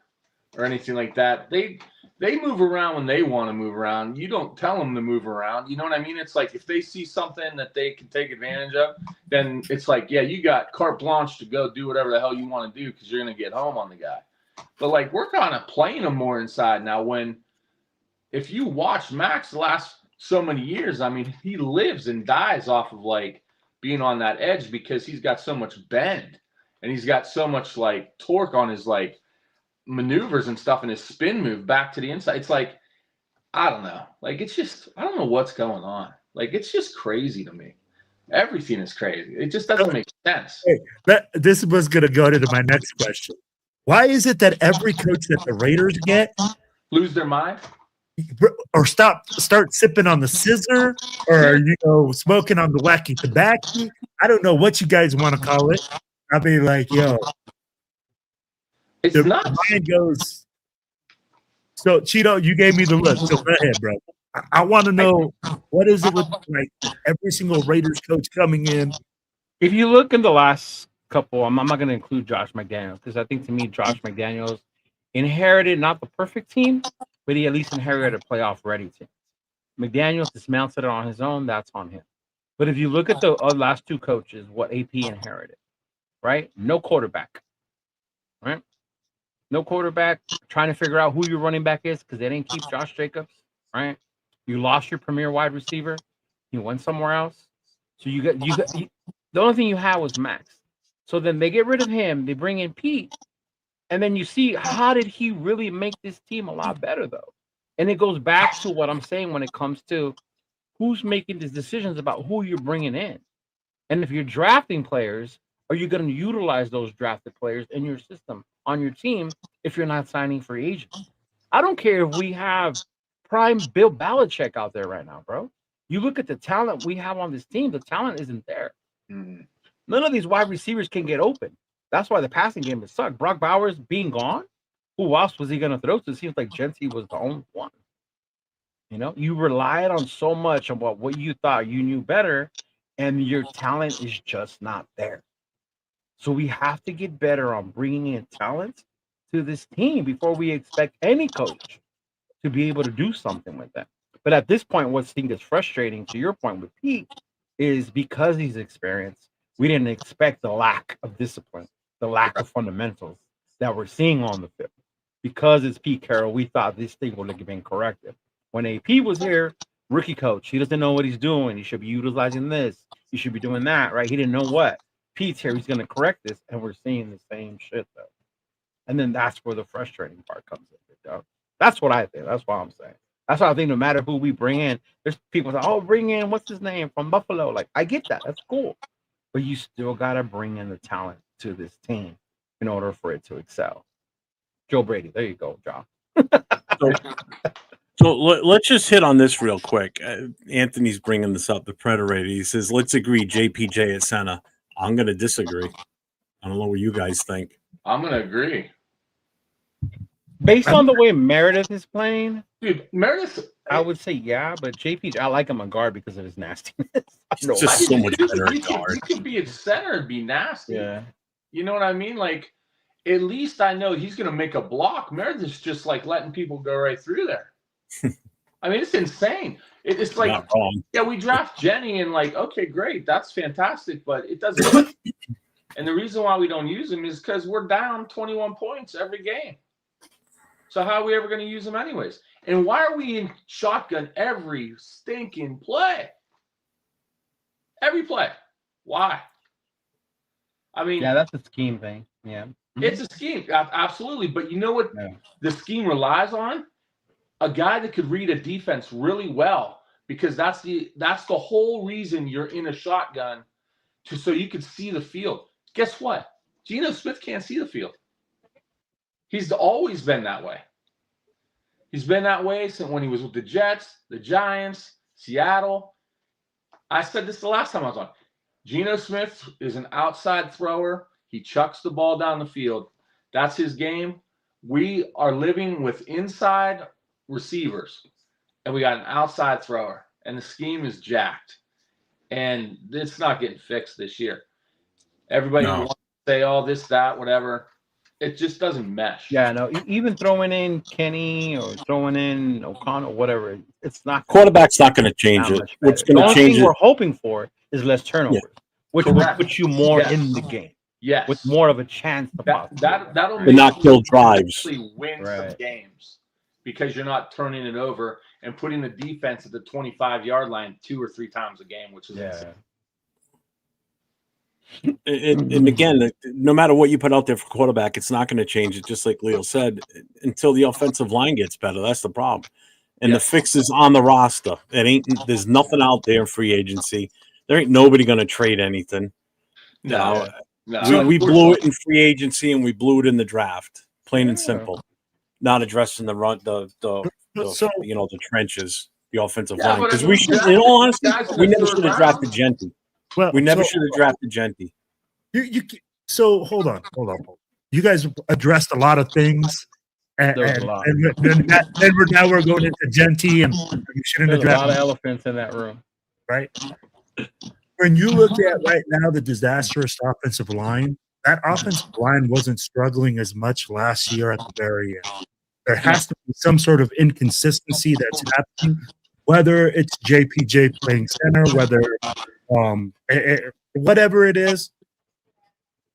or anything like that, they move around when they want to move around. You don't tell them to move around. You know what I mean? It's like if they see something that they can take advantage of, then it's like, yeah, you got carte blanche to go do whatever the hell you want to do because you're going to get home on the guy. But like, we're kind of playing him more inside now. If you watch Max the last so many years, I mean, he lives and dies off of like being on that edge because he's got so much bend and he's got so much like torque on his like maneuvers and stuff and his spin move back to the inside. It's like, I don't know. Like, it's just, I don't know what's going on. Like, it's just crazy to me. Everything is crazy. It just doesn't make sense. Hey, this was going to go to my next question. Why is it that every coach that the Raiders get lose their mind? Or start sipping on the scissor, or smoking on the wacky tobacco. I don't know what you guys want to call it. I'll be like, yo, it's not. Mind goes. So Cheeto, you gave me the look. So go ahead, bro. I want to know what is it with like every single Raiders coach coming in. If you look in the last couple, I'm not going to include Josh McDaniels because I think to me Josh McDaniels inherited not the perfect team, but he at least inherited a playoff-ready team. McDaniels dismounted it on his own. That's on him. But if you look at the last 2 coaches, what AP inherited, right? No quarterback, right? No quarterback. Trying to figure out who your running back is because they didn't keep Josh Jacobs, right? You lost your premier wide receiver. He went somewhere else. So the only thing you had was Max. So then they get rid of him. They bring in Pete. And then you see, how did he really make this team a lot better, though? And it goes back to what I'm saying when it comes to who's making these decisions about who you're bringing in. And if you're drafting players, are you going to utilize those drafted players in your system on your team if you're not signing free agents? I don't care if we have prime Bill Belichick out there right now, bro. You look at the talent we have on this team, the talent isn't there. Mhm. None of these wide receivers can get open. That's why the passing game has sucked. Brock Bowers being gone, who else was he going to throw to? It seems like Genty was the only one. You know, you relied on so much on what you thought you knew better, and your talent is just not there. So we have to get better on bringing in talent to this team before we expect any coach to be able to do something with that. But at this point, what I think is frustrating, to your point with Pete, is because he's experienced, we didn't expect the lack of discipline, the lack of fundamentals that we're seeing on the field. Because it's Pete Carroll, we thought this thing would have been corrected. When AP was here, rookie coach, he doesn't know what he's doing. He should be utilizing this. He should be doing that, right? He didn't know what. Pete's here, he's going to correct this, and we're seeing the same shit, though. And then that's where the frustrating part comes in. Though. That's what I think. That's what I'm saying. That's why I think no matter who we bring in, there's people say, oh, bring in, what's his name, from Buffalo. Like, I get that. That's cool. But you still got to bring in the talent to this team in order for it to excel. Joe Brady. There you go, John. So let's just hit on this real quick. Anthony's bringing this up, the Predator. He says, let's agree JPJ at center. I'm going to disagree. I don't know what you guys think. I'm going to agree. Based on the way Meredith is playing, dude, Meredith, I would say yeah, but JPJ, I like him on guard because of his nastiness. It's just so much better at guard. He could be at center and be nasty. Yeah. You know what I mean? Like, at least I know he's going to make a block. Meredith's just like letting people go right through there. I mean, it's insane. It's like, yeah, we draft Jenny and like, okay, great. That's fantastic, but it doesn't. And the reason why we don't use him is because we're down 21 points every game. So how are we ever going to use him anyways? And why are we in shotgun every stinking play? Every play. Why? I mean, yeah, that's a scheme thing. Yeah. It's a scheme. Absolutely. But you know what the scheme relies on? A guy that could read a defense really well, because that's the whole reason you're in a shotgun, so you could see the field. Guess what? Geno Smith can't see the field. He's always been that way. He's been that way since when he was with the Jets, the Giants, Seattle. I said this the last time I was on. Geno Smith is an outside thrower. He chucks the ball down the field. That's his game. We are living with inside receivers, and we got an outside thrower, and the scheme is jacked. And it's not getting fixed this year. Everybody wants to say, oh, this, that, whatever. It just doesn't mesh. Yeah, no, even throwing in Kenny or throwing in O'Connell, whatever, it's not. Quarterback's not going to change it. What's going to change it? We're hoping for is less turnovers, which will put you more in the game. Yes. With more of a chance to that'll make not kill drives. Win some games because you're not turning it over and putting the defense at the 25-yard line 2 or 3 times a game, which is insane. And again, no matter what you put out there for quarterback, it's not going to change it. Just like Leo said, until the offensive line gets better. That's the problem. And the fix is on the roster. There's nothing out there in free agency. There ain't nobody going to trade anything. No. We blew it in free agency and we blew it in the draft. Plain and simple. Not addressing the run, the trenches, the offensive line. Because we should, in all honesty, we never should have drafted Genty. Well, we never should have drafted Genty. So hold on. You guys addressed a lot of things, and now we're going into Genty, and you shouldn't have drafted. A lot of elephants in that room, right? When you look at right now the disastrous offensive line, that offensive line wasn't struggling as much last year at the very end. There has to be some sort of inconsistency that's happening, whether it's JPJ playing center, whether whatever it is,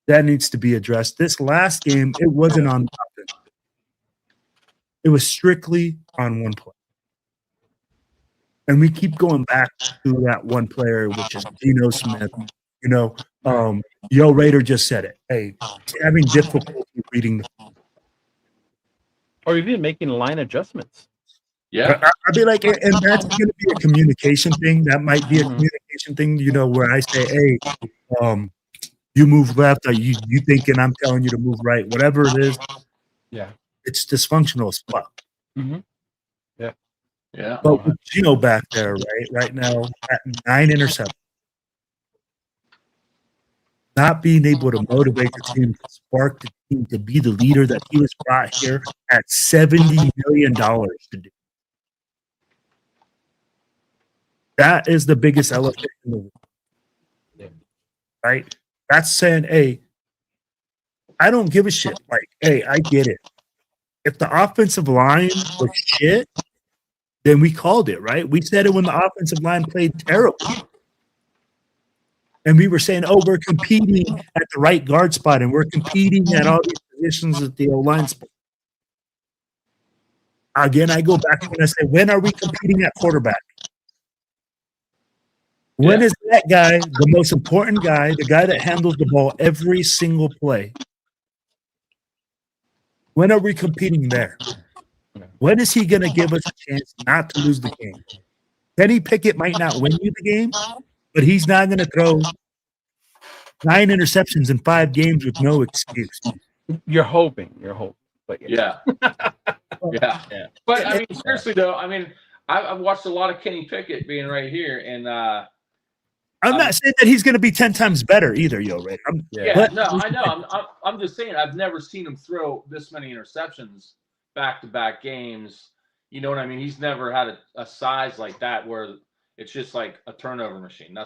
that needs to be addressed. This last game, it wasn't on offense. It was strictly on one play. And we keep going back to that one player, which is Geno Smith. Yo Raider just said it. Hey, having difficulty reading the field. Or even making line adjustments. Yeah. I'd be like, and that's going to be a communication thing. That might be a communication thing, where I say, hey, you move left, or you thinking I'm telling you to move right, whatever it is. Yeah. It's dysfunctional as fuck. Mm-hmm. Yeah. Yeah. But with Gino back there, right now at 9 interceptions, not being able to motivate the team, to spark the team to be the leader that he was brought here at $70 million to do. That is the biggest elephant in the room. Right? That's saying, hey, I don't give a shit. Like, hey, I get it. If the offensive line was shit, then we called it, right? We said it when the offensive line played terrible. And we were saying, oh, we're competing at the right guard spot, and we're competing at all these positions at the O-line spot. Again, I go back and I say, when are we competing at quarterback? When is that guy, the most important guy, the guy that handles the ball every single play? When are we competing there? When is he going to give us a chance not to lose the game? Kenny Pickett might not win you the game, but he's not going to throw 9 interceptions in 5 games with no excuse. You're hoping, but yeah. But I mean, seriously though, I mean, I've watched a lot of Kenny Pickett being right here, and I'm not saying that he's going to be 10 times better either, right? I know. I'm just saying I've never seen him throw this many interceptions back-to-back games. You know what I mean? He's never had a size like that where it's just like a turnover machine.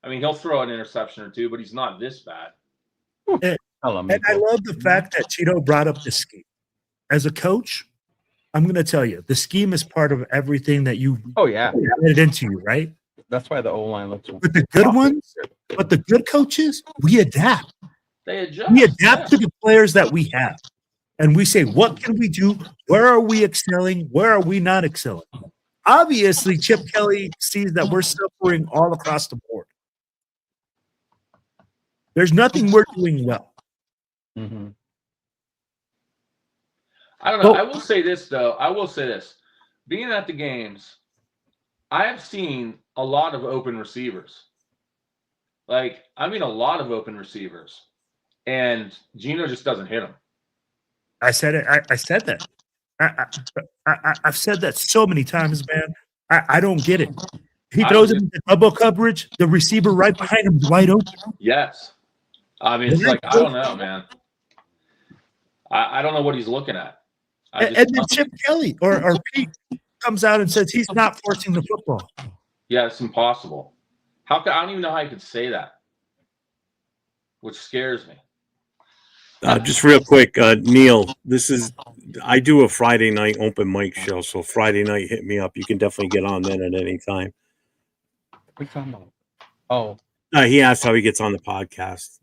He'll throw an interception or two, but he's not this bad. And I love the fact that Chido brought up the scheme. As a coach, I'm going to tell you, the scheme is part of everything that you added into you, right? That's why the O-line looks. But the good ones, but the good coaches, we adapt. They adjust. We adapt to the players that we have. And we say, what can we do? Where are we excelling? Where are we not excelling? Obviously, Chip Kelly sees that we're suffering all across the board. There's nothing we're doing well. Mm-hmm. I don't know. I will say this, though. Being at the games, I have seen a lot of open receivers. A lot of open receivers. And Gino just doesn't hit them. I said it. I said that. I've said that so many times, man. I don't get it. He throws it into double coverage. The receiver right behind him is wide open. Yes. I mean, it's like, I don't know, man. I don't know what he's looking at. And then Chip Kelly or Pete comes out and says he's not forcing the football. Yeah, it's impossible. I don't even know how you could say that, which scares me. Just real quick, Neil, I do a Friday night open mic show, so Friday night, hit me up. You can definitely get on then at any time. What are you talking about? Oh. He asked how he gets on the podcast.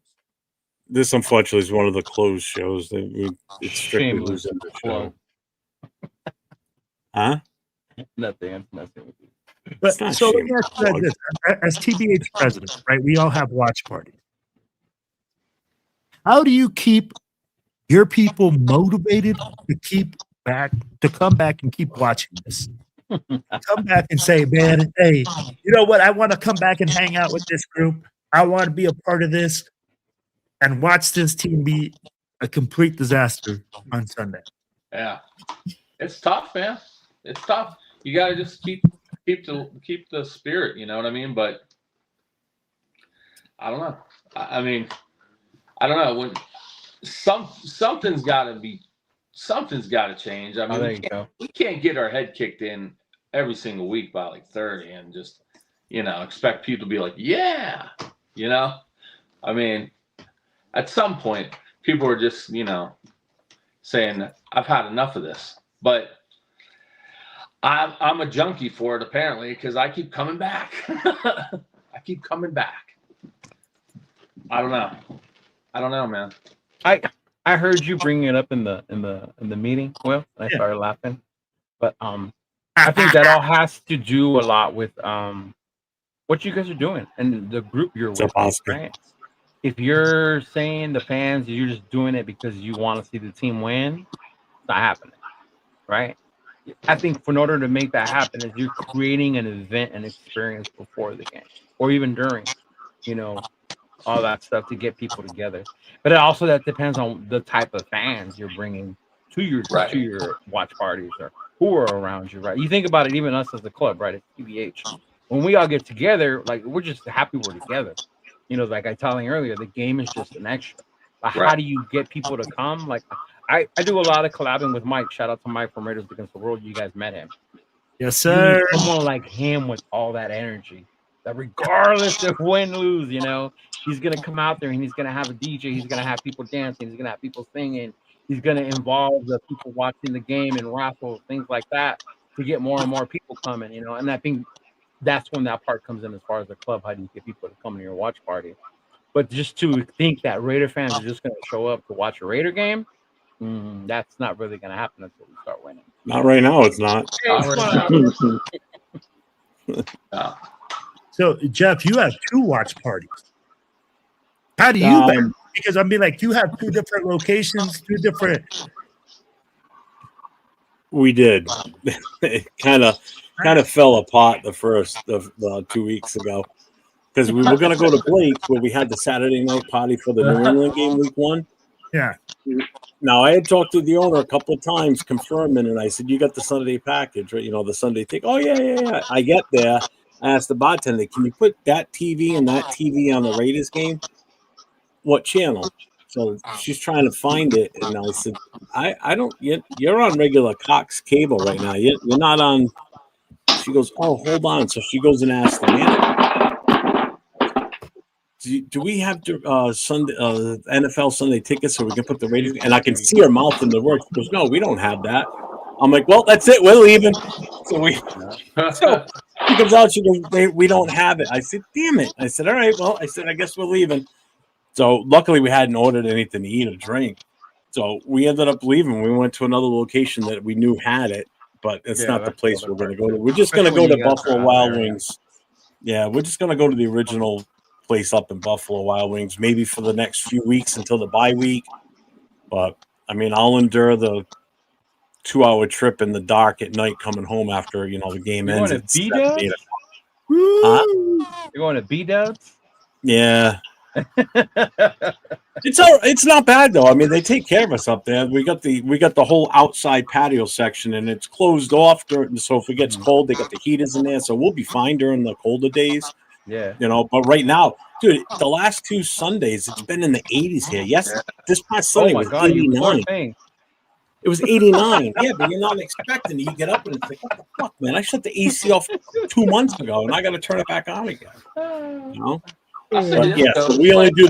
This, unfortunately, is one of the closed shows. It's strictly losing the show. Huh? Nothing. But so let me ask you like this. As TBH presidents, right, we all have watch parties. How do you keep your people motivated to come back and keep watching this? Come back and say, man, hey, you know what? I want to come back and hang out with this group. I want to be a part of this and watch this team be a complete disaster on Sunday. Yeah. It's tough, man. It's tough. You got to just keep the spirit, you know what I mean? But I don't know. I don't know. When something's got to change. I mean, we can't get our head kicked in every single week by like 30 and just, expect people to be like, yeah, I mean, at some point, people are just, saying, I've had enough of this. But I'm a junkie for it, apparently, because I keep coming back. I keep coming back. I don't know, man. I heard you bringing it up in the meeting. Well, I started laughing, but I think that all has to do a lot with what you guys are doing and the group you're with. Right? If you're saying the fans, you're just doing it because you want to see the team win, it's not happening, right? I think in order to make that happen, is you're creating an event and experience before the game or even during, all that stuff to get people together. But it also that depends on the type of fans you're bringing to your watch parties who are around you, right? You think about it, even us as a club, right? It's TBH. When we all get together, like we're just happy we're together. You know, like I told you earlier, the game is just an extra. But how do you get people to come? Like I do a lot of collabing with Mike. Shout out to Mike from Raiders Against the World. You guys met him. Yes, sir. Someone like him with all that energy, that regardless of win, lose, you know, he's gonna come out there and he's gonna have a DJ. He's gonna have people dancing. He's gonna have people singing. He's gonna involve the people watching the game and raffles, things like that, to get more and more people coming. You know, and I think that's when that part comes in as far as the club. How do you get people to come to your watch party? But just to think that Raider fans are just going to show up to watch a Raider game, that's not really going to happen until we start winning. Not right now. It's not. So, Jeff, you have 2 watch parties. How do you? Because I mean, like, you have 2 different locations, 2 different. We did. It kind of fell apart the 2 weeks ago because we were going to go to Blake's where we had the Saturday night party for the New England game week 1. Yeah. Now I had talked to the owner a couple of times confirming, and I said, "You got the Sunday package, right? You know, the Sunday thing." Oh yeah. I get there. I asked the bartender, "Can you put that TV and that TV on the Raiders game? What channel?" So she's trying to find it, and I said, I don't. You're on regular Cox cable right now. You're not on." She goes, "Oh, hold on." So she goes and asks the manager, "Do we have Sunday NFL Sunday tickets so we can put the Raiders?" And I can see her mouth in the words. She goes, "No, we don't have that." I'm like, "Well, that's it. We're leaving." So she comes out. She goes, "We don't have it." I said, "Damn it!" I said, "All right. Well," I said, "I guess we're leaving." So luckily we hadn't ordered anything to eat or drink. So we ended up leaving. We went to another location that we knew had it, but it's not the place we're going to go to. We're just going to go to Buffalo Wild Wings. Yeah, we're just going to go to the original place up in Buffalo Wild Wings, maybe for the next few weeks until the bye week. But, I mean, I'll endure the 2-hour trip in the dark at night coming home after, the game ends. Going to B-Dubs? You're going to B-Dubs? Yeah. It's not bad though. I mean, they take care of us up there. We got the whole outside patio section, and it's closed off. So if it gets cold, they got the heaters in there, so we'll be fine during the colder days. Yeah, But right now, dude, the last 2 Sundays, it's been in the 80s here. Yes, this past Sunday was 89. It was 89. Yeah, but you're not expecting it. You get up and it's like, what the fuck, man? I shut the AC off 2 months ago, and I got to turn it back on again. But yeah, so we only do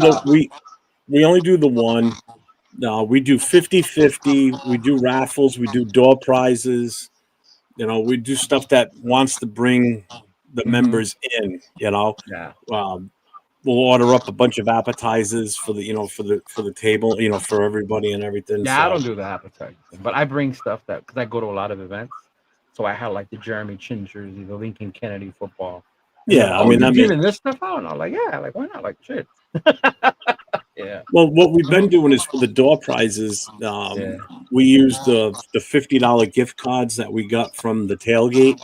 the one. No, we do 50-50. We do raffles. We do door prizes. We do stuff that wants to bring the members in. Yeah. We'll order up a bunch of appetizers for the table. For everybody and everything. Yeah, so. I don't do the appetizers, but I bring stuff because I go to a lot of events. So I had like the Jeremy Chin jersey, the Lincoln Kennedy football. Yeah, giving this stuff out, and I'm like, yeah, like why not? Like shit. Yeah. Well, what we've been doing is for the door prizes, we use the $50 gift cards that we got from the tailgate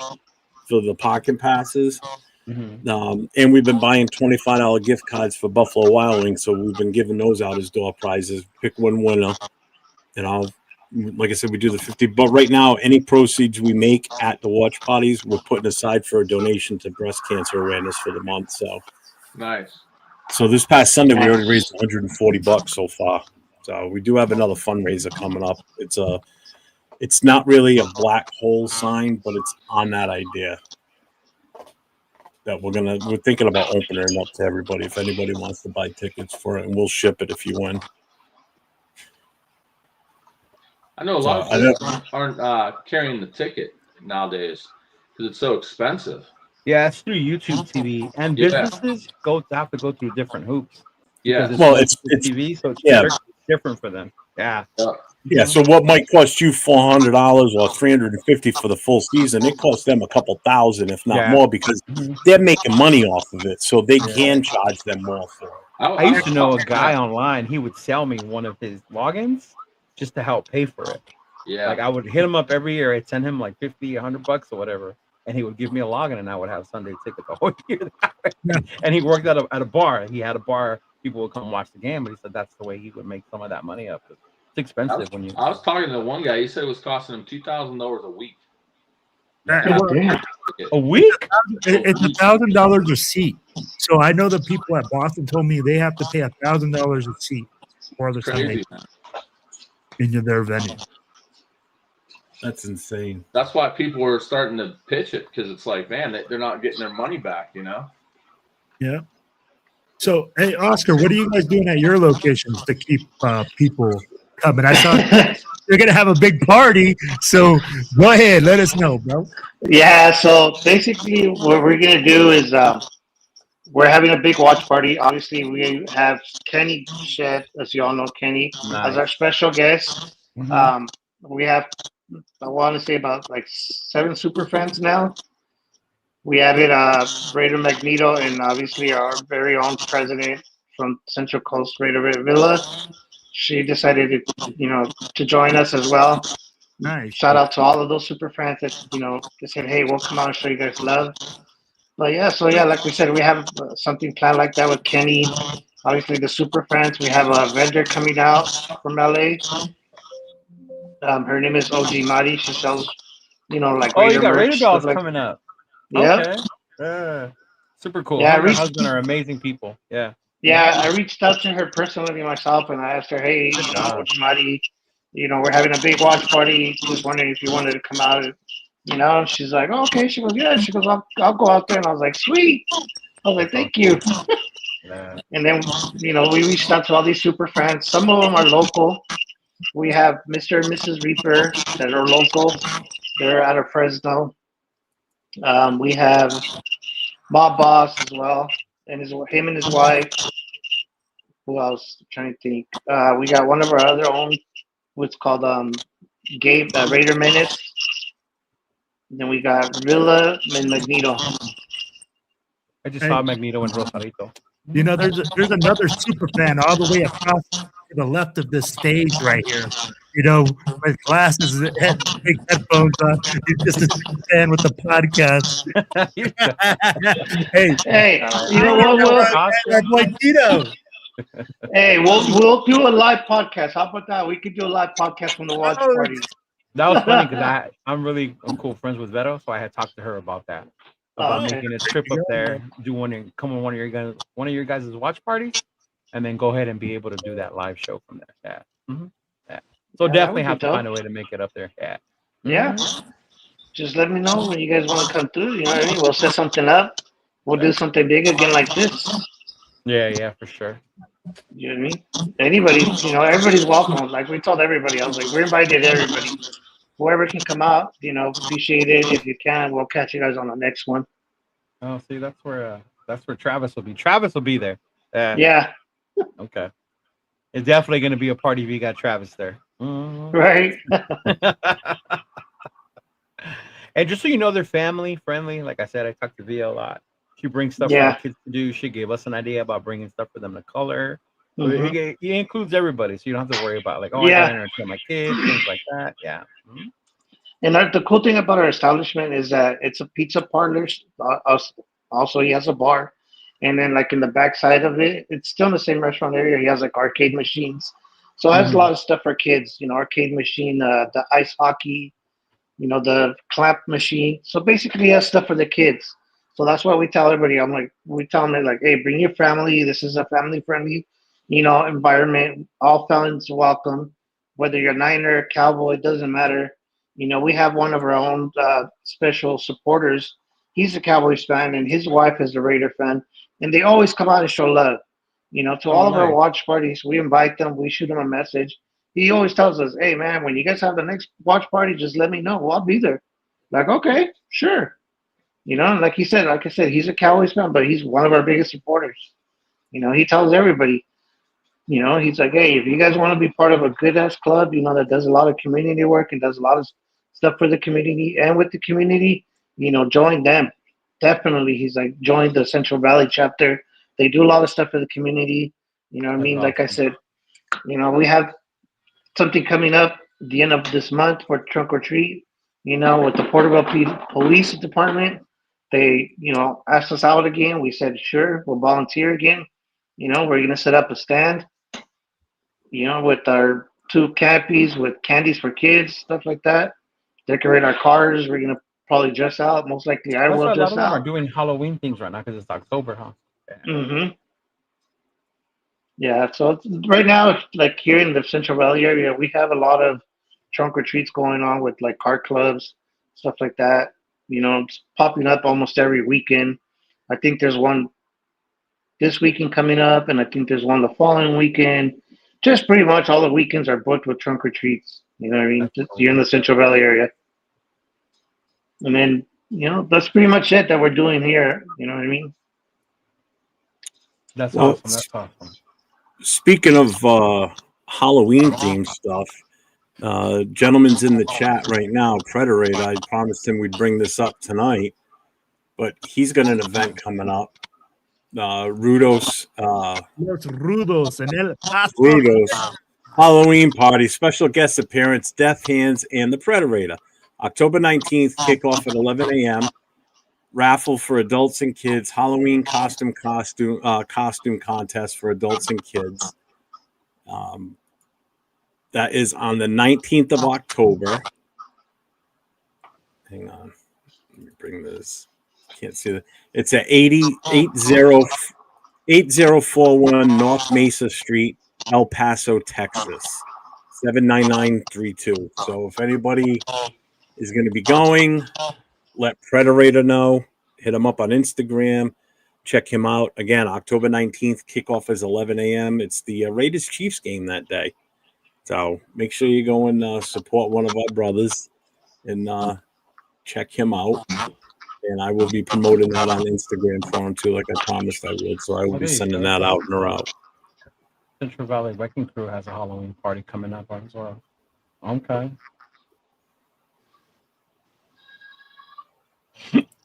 for the parking passes, and we've been buying $25 gift cards for Buffalo Wild Wings. So we've been giving those out as door prizes. Pick one winner, like I said, we do the 50, but right now, any proceeds we make at the watch parties, we're putting aside for a donation to breast cancer awareness for the month. So nice. So this past Sunday, we already raised $140 so far. So we do have another fundraiser coming up. It's not really a black hole sign, but it's on that idea that we're thinking about opening it up to everybody. If anybody wants to buy tickets for it, and we'll ship it if you win. I know a lot of people aren't carrying the ticket nowadays because it's so expensive. Yeah, it's through YouTube TV, and businesses have to go through different hoops. Yeah, well, it's TV, so it's different for them. Yeah. Yeah. So what might cost you $400 or $350 for the full season, it costs them a couple thousand, if not more, because they're making money off of it, so they can charge them more for it. I used to know a guy online. He would sell me one of his logins just to help pay for it. Yeah. Like I would hit him up every year. I'd send him like $50, $100 or whatever, and he would give me a login, and I would have Sunday ticket the whole year. And he worked at a bar. He had a bar. People would come watch the game, but he said that's the way he would make some of that money up. It's expensive I was talking to one guy. He said it was costing him $2,000 a week A week? It's $1,000 a seat. So I know the people at Boston told me they have to pay $1,000 a seat for the Sunday into their venue. That's insane. That's why people were starting to pitch it, because it's like, man, they're not getting their money back, you know? Yeah. So, hey, Oscar, what are you guys doing at your locations to keep people coming? I saw you're going to have a big party. So go ahead. Let us know, bro. Yeah. So basically what we're going to do is we're having a big watch party. Obviously, we have Kenny Shed, as you all know, Kenny, as our special guest. We have, I want to say, about like 7 super fans now. We added Raider Magneto and obviously our very own president from Central Coast, Raider Villa. She decided to join us as well. Nice. Shout out to all of those super fans that, they said, hey, we'll come out and show you guys love. But yeah, so yeah, like we said, we have something planned like that with Kenny. Obviously, the super fans. We have a vendor coming out from LA. Her name is OG Mari. She sells, like Raider you got merch, Raider dolls coming up. Yeah. Okay. Super cool. Yeah, her and her husband are amazing people. Yeah. Yeah, I reached out to her personally myself, and I asked her, hey, OG Mari, we're having a big watch party. Just wondering if you wanted to come out. She's like, oh, okay. She goes, yeah. She goes, I'll go out there. And I was like, sweet. I was like, thank you. And then, we reached out to all these super fans. Some of them are local. We have Mr. and Mrs. Reaper that are local. They're out of Fresno. We have Bob Boss as well, and him and his wife. Who else? I'm trying to think. We got one of our other own, what's called Gabe Raider Menace. Then we got Villa and Magneto. I just saw Magneto in Rosarito. There's another super fan all the way across to the left of this stage right here. With glasses and big headphones on. He's just a super fan with the podcast. Hey, you know what? That's like Tito. Hey, we'll do a live podcast. How about that? We could do a live podcast from the watch party. That was funny because I'm cool friends with Vero, so I had talked to her about that. About making a trip up there, come on one of your guys' watch parties, and then go ahead and be able to do that live show from there. Yeah. Yeah. So definitely have to find a way to make it up there. Yeah. Yeah. Just let me know when you guys want to come through. You know what I mean? We'll set something up. We'll do something big again like this. Yeah, for sure. You know what I mean? Anybody, everybody's welcome. Like we told everybody, I was like, we're invited everybody. Whoever can come out, appreciate it. If you can, we'll catch you guys on the next one. Oh, see, that's where Travis will be. Travis will be there. Yeah. Okay. It's definitely going to be a party if you got Travis there. Right. And just so you know, they're family friendly. Like I said, I talk to Via a lot. She brings stuff for the kids to do. She gave us an idea about bringing stuff for them to color. So it includes everybody, so you don't have to worry about I got to entertain my kids, things like that. Yeah. And the cool thing about our establishment is that it's a pizza parlor. Also, he has a bar, and then like in the back side of it, it's still in the same restaurant area. He has like arcade machines, so it has a lot of stuff for kids. Arcade machine, the ice hockey, the clamp machine. So basically, he has stuff for the kids. So that's why we tell everybody. We tell them like, hey, bring your family. This is a family-friendly, environment. All fans welcome. Whether you're Niner, Cowboy, it doesn't matter. We have one of our own special supporters. He's a Cowboys fan, and his wife is a Raider fan, and they always come out and show love. To all of our watch parties, we invite them. We shoot them a message. He always tells us, hey, man, when you guys have the next watch party, just let me know. Well, I'll be there. Like, okay, sure. Like I said, he's a Cowboys fan, but he's one of our biggest supporters. He tells everybody, he's like, hey, if you guys want to be part of a good-ass club, that does a lot of community work and does a lot of stuff for the community and with the community, join them. Definitely, he's like, join the Central Valley chapter. They do a lot of stuff for the community. You know what I mean? Awesome. Like I said, we have something coming up at the end of this month for Trunk or Treat, with the Porterville Police Department. They, asked us out again. We said, sure, we'll volunteer again. We're going to set up a stand, with our 2 canopies with candies for kids, stuff like that. Decorate our cars. We're going to probably dress out. Most likely, I That's will why a lot dress of them are out. doing Halloween things right now because it's October, huh? Mm-hmm. Yeah. So right now, like here in the Central Valley area, we have a lot of trunk or treats going on with like car clubs, stuff like that. It's popping up almost every weekend. I think there's one this weekend coming up, and I think there's one the following weekend. Just pretty much all the weekends are booked with trunk or treats. You know what I mean? That's cool. You're in the Central Valley area. And then, that's pretty much it that we're doing here. You know what I mean? That's awesome. That's awesome. Speaking of Halloween themed stuff, gentleman's in the chat right now, Predator. I promised him we'd bring this up tonight, but he's got an event coming up. Rudos Halloween party, special guest appearance, Death Hands, and the Predator. October 19th, kickoff at 11 a.m. Raffle for adults and kids. Halloween costume contest for adults and kids. That is on the 19th of October. Hang on. Let me bring this. Can't see that. It's at 8041 North Mesa Street, El Paso, Texas, 79932. So if anybody is going to be going, let Predator know. Hit him up on Instagram. Check him out. Again, October 19th, kickoff is 11 a.m. It's the Raiders-Chiefs game that day. So make sure you go and support one of our brothers and check him out. And I will be promoting that on Instagram for him too, like I promised I would. So I will be sending that out and around. Central Valley Wrecking Crew has a Halloween party coming up as well. Okay.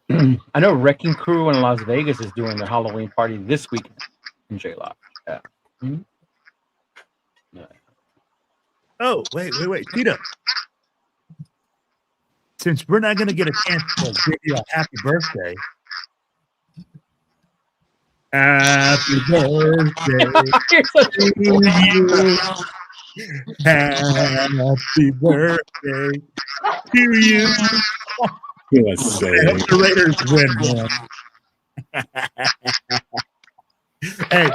I know Wrecking Crew in Las Vegas is doing their Halloween party this week in J-Lock. Yeah. Mm-hmm. Yeah. Oh, wait. Tito. Since we're not going to get a chance to give you a happy birthday. Happy birthday to you. Happy birthday to you. Let's say the Raiders win, man. Hey,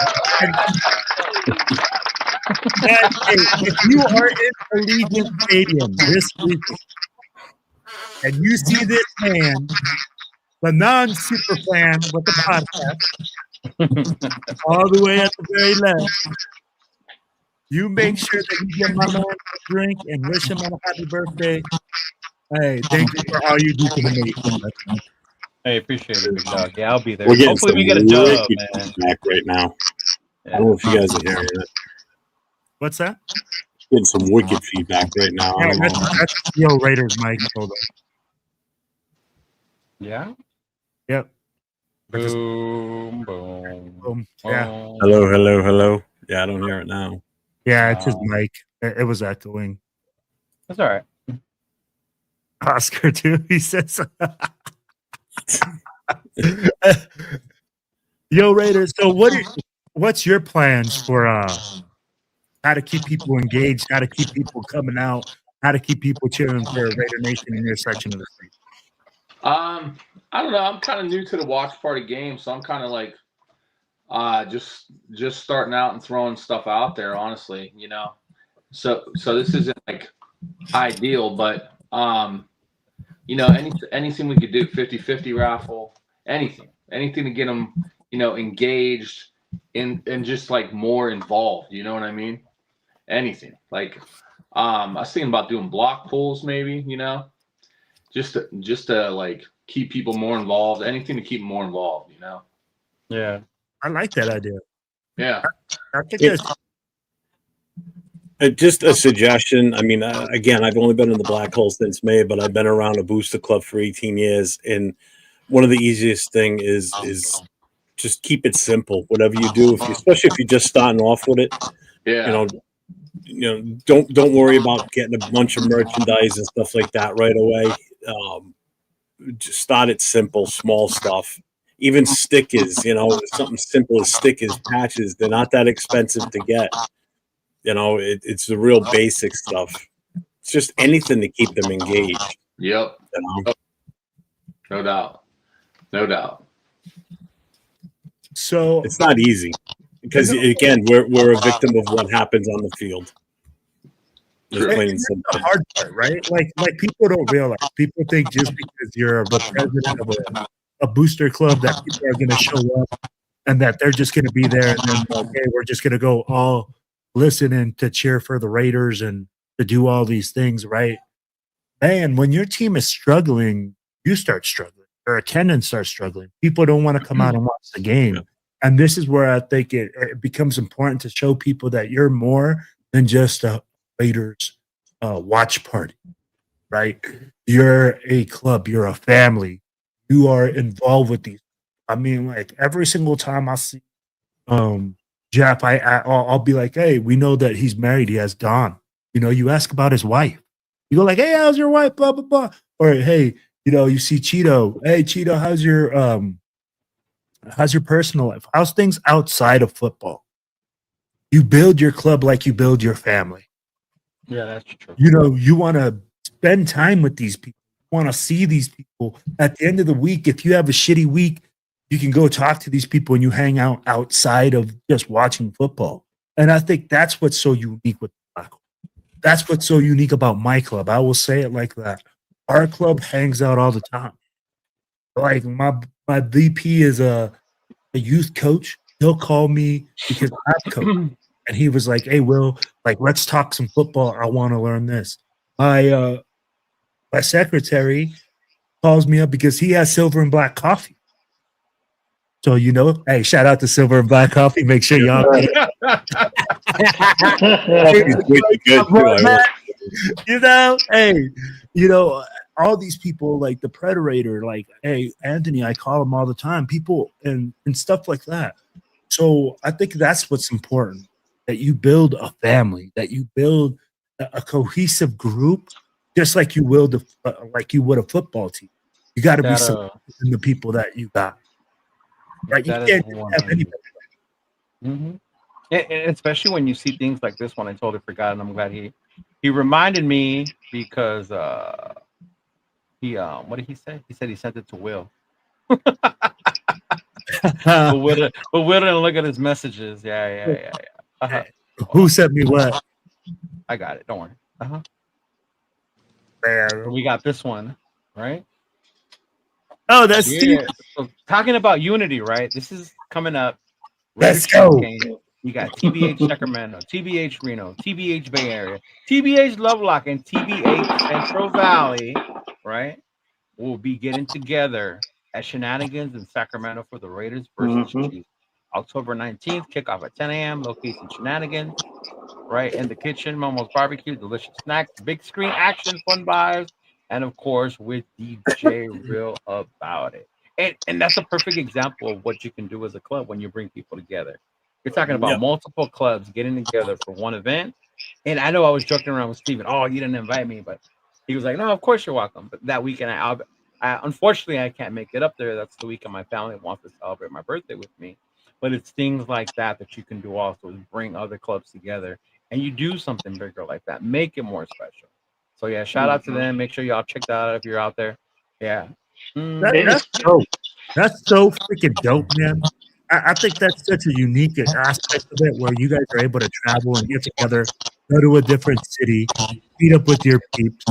if you are in Allegiant Stadium this weekend and you see this man, the non-super fan with the podcast, all the way at the very left, you make sure that you get my man a drink and wish him a happy birthday. Hey, thank you for all you do for the nation. Hey, appreciate it, big dog. Yeah, I'll be there. We're getting Hopefully we get a wicked dub, man. feedback right now. Yeah. I don't know if you guys are hearing it. What's that? Getting some wicked feedback right now. Yeah, that's Yo Raiders, Mike. Hold on. Yeah? Yep. Boom, boom. Boom. Yeah. Hello. Yeah, I don't hear it now. Yeah, it's his mic. It was echoing. That's all right. Oscar too. He says, "Yo Raiders." So what's your plans for how to keep people engaged, how to keep people coming out, how to keep people cheering for Raider Nation in your section of the state? I don't know. I'm kind of new to the watch party game, so I'm kind of like just starting out and throwing stuff out there. Honestly, So this isn't like ideal, but anything we could do, 50-50 raffle, anything to get them, engaged and just like more involved. You know what I mean? Anything like, I was thinking about doing block pulls, maybe, just to like keep people more involved. Anything to keep them more involved. Yeah, I like that idea. Yeah, I think that's. Just a suggestion. I mean, again, I've only been in the Black Hole since May, but I've been around a booster club for 18 years. And one of the easiest thing is just keep it simple. Whatever you do, especially if you're just starting off with it, don't worry about getting a bunch of merchandise and stuff like that right away. Just start it simple, small stuff. Even stickers, something simple as stickers, patches. They're not that expensive to get. It's the real basic stuff. It's just anything to keep them engaged. Yep. No doubt. No doubt. So it's not easy because again, we're a victim of what happens on the field. Just plain and simple. The hard part, right? Like people don't realize. People think just because you're the president of a booster club that people are going to show up and that they're just going to be there and then like, hey, we're just going to go all listen and to cheer for the Raiders and to do all these things, right? Man, when your team is struggling, you start struggling. Your attendance starts struggling. People don't want to come out and watch the game. Yeah. And this is where I think it becomes important to show people that you're more than just a Raiders watch party, right? You're a club. You're a family. You are involved with these. I mean, like every single time I see Jeff, I'll be like, hey, we know that he's married. He has Dawn. You know, you ask about his wife. You go like, hey, how's your wife? Blah, blah, blah. Or, hey, you know, you see Cheeto. Hey, Cheeto, how's your personal life? How's things outside of football? You build your club like you build your family. Yeah, that's true. You know, you want to spend time with these people. You want to see these people. At the end of the week, if you have a shitty week, you can go talk to these people and you hang out outside of just watching football. And I think that's what's so unique with Blackout. That's what's so unique about my club. I will say it like that. Our club hangs out all the time. Like my VP is a youth coach. He'll call me because I'm coaching. And he was like, hey, Will, like, let's talk some football. I want to learn this. My secretary calls me up because he has Silver and Black coffee. So, you know, hey, shout out to Silver and Black Coffee. Make sure y'all get it. You know, hey, you know, all these people like the Predator, like, hey, Anthony, I call him all the time, people and stuff like that. So I think that's what's important, that you build a family, that you build a cohesive group, just like you would a football team. You got to be supporting the people that you got. Right? You can't have anybody. Mm-hmm. And especially when you see things like this one, I totally forgot, and I'm glad he reminded me because he what did he say? He said he sent it to Will. but Will didn't look at his messages. Yeah. Uh-huh. Who sent me what? I got it. Don't worry. Man. We got this one, right? Oh, that's Steve. So talking about unity, right? This is coming up. Let's go. You got TBH Sacramento, TBH Reno, TBH Bay Area, TBH Lovelock, and TBH Central Valley, right? We'll be getting together at Shenanigans in Sacramento for the Raiders versus Chiefs. October 19th, kickoff at 10 a.m. Location Shenanigans, right in the kitchen. Momo's Barbecue, delicious snacks, big screen action, fun buys, and of course with DJ Real About It. And that's a perfect example of what you can do as a club when you bring people together. You're talking about multiple clubs getting together for one event. And I know I was joking around with Steven. Oh, you didn't invite me, but he was like, no, of course you're welcome. But that weekend, I unfortunately, I can't make it up there. That's the weekend my family wants to celebrate my birthday with me. But it's things like that you can do also, is bring other clubs together. And you do something bigger like that. Make it more special. So, yeah, shout out to them. Make sure y'all check that out if you're out there. Yeah. That's dope. That's so freaking dope, man. I think that's such a unique aspect of it, where you guys are able to travel and get together, go to a different city, meet up with your peeps,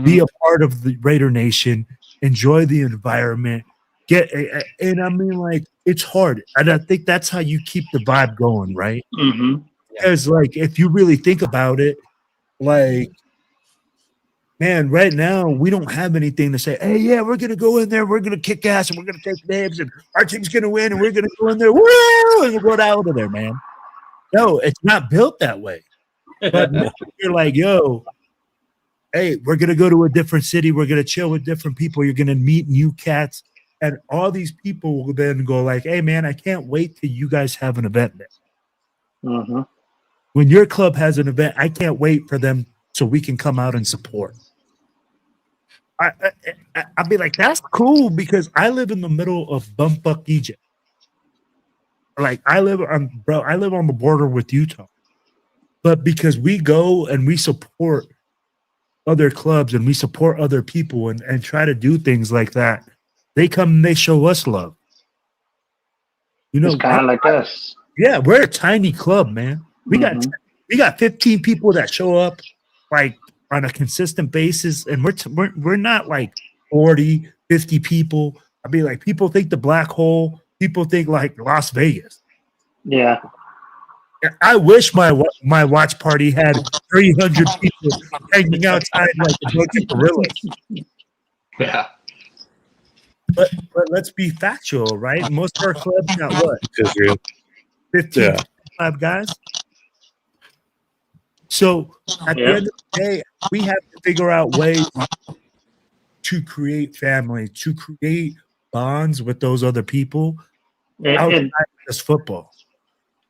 be a part of the Raider Nation, enjoy the environment, and I mean, like, it's hard. And I think that's how you keep the vibe going, right? Because, like, if you really think about it, like, man, right now we don't have anything to say, hey, yeah, we're going to go in there, we're going to kick ass, and we're going to take names, and our team's going to win, and we're going to go in there, woo, and we'll go out of there, man. No, it's not built that way. But you're like, yo, hey, we're going to go to a different city, we're going to chill with different people, you're going to meet new cats, and all these people will then go like, hey, man, I can't wait till you guys have an event there. When your club has an event, I can't wait for them so we can come out and support. I'd be like, that's cool, because I live in the middle of bumfuck Egypt. Like, I live on the border with Utah. But because we go and we support other clubs and we support other people and try to do things like that, they come and they show us love. You know, it's kind of like us. Yeah, we're a tiny club, man. We got 15 people that show up like on a consistent basis, and we're not like 40, 50 people. I mean, like people think the Black Hole, people think like Las Vegas. Yeah. I wish my watch party had 300 people hanging outside like a bunch of gorillas. Yeah. But let's be factual, right? Most of our clubs got what? 15, 25 guys. So at the end of the day, we have to figure out ways to create family, to create bonds with those other people outside of just football.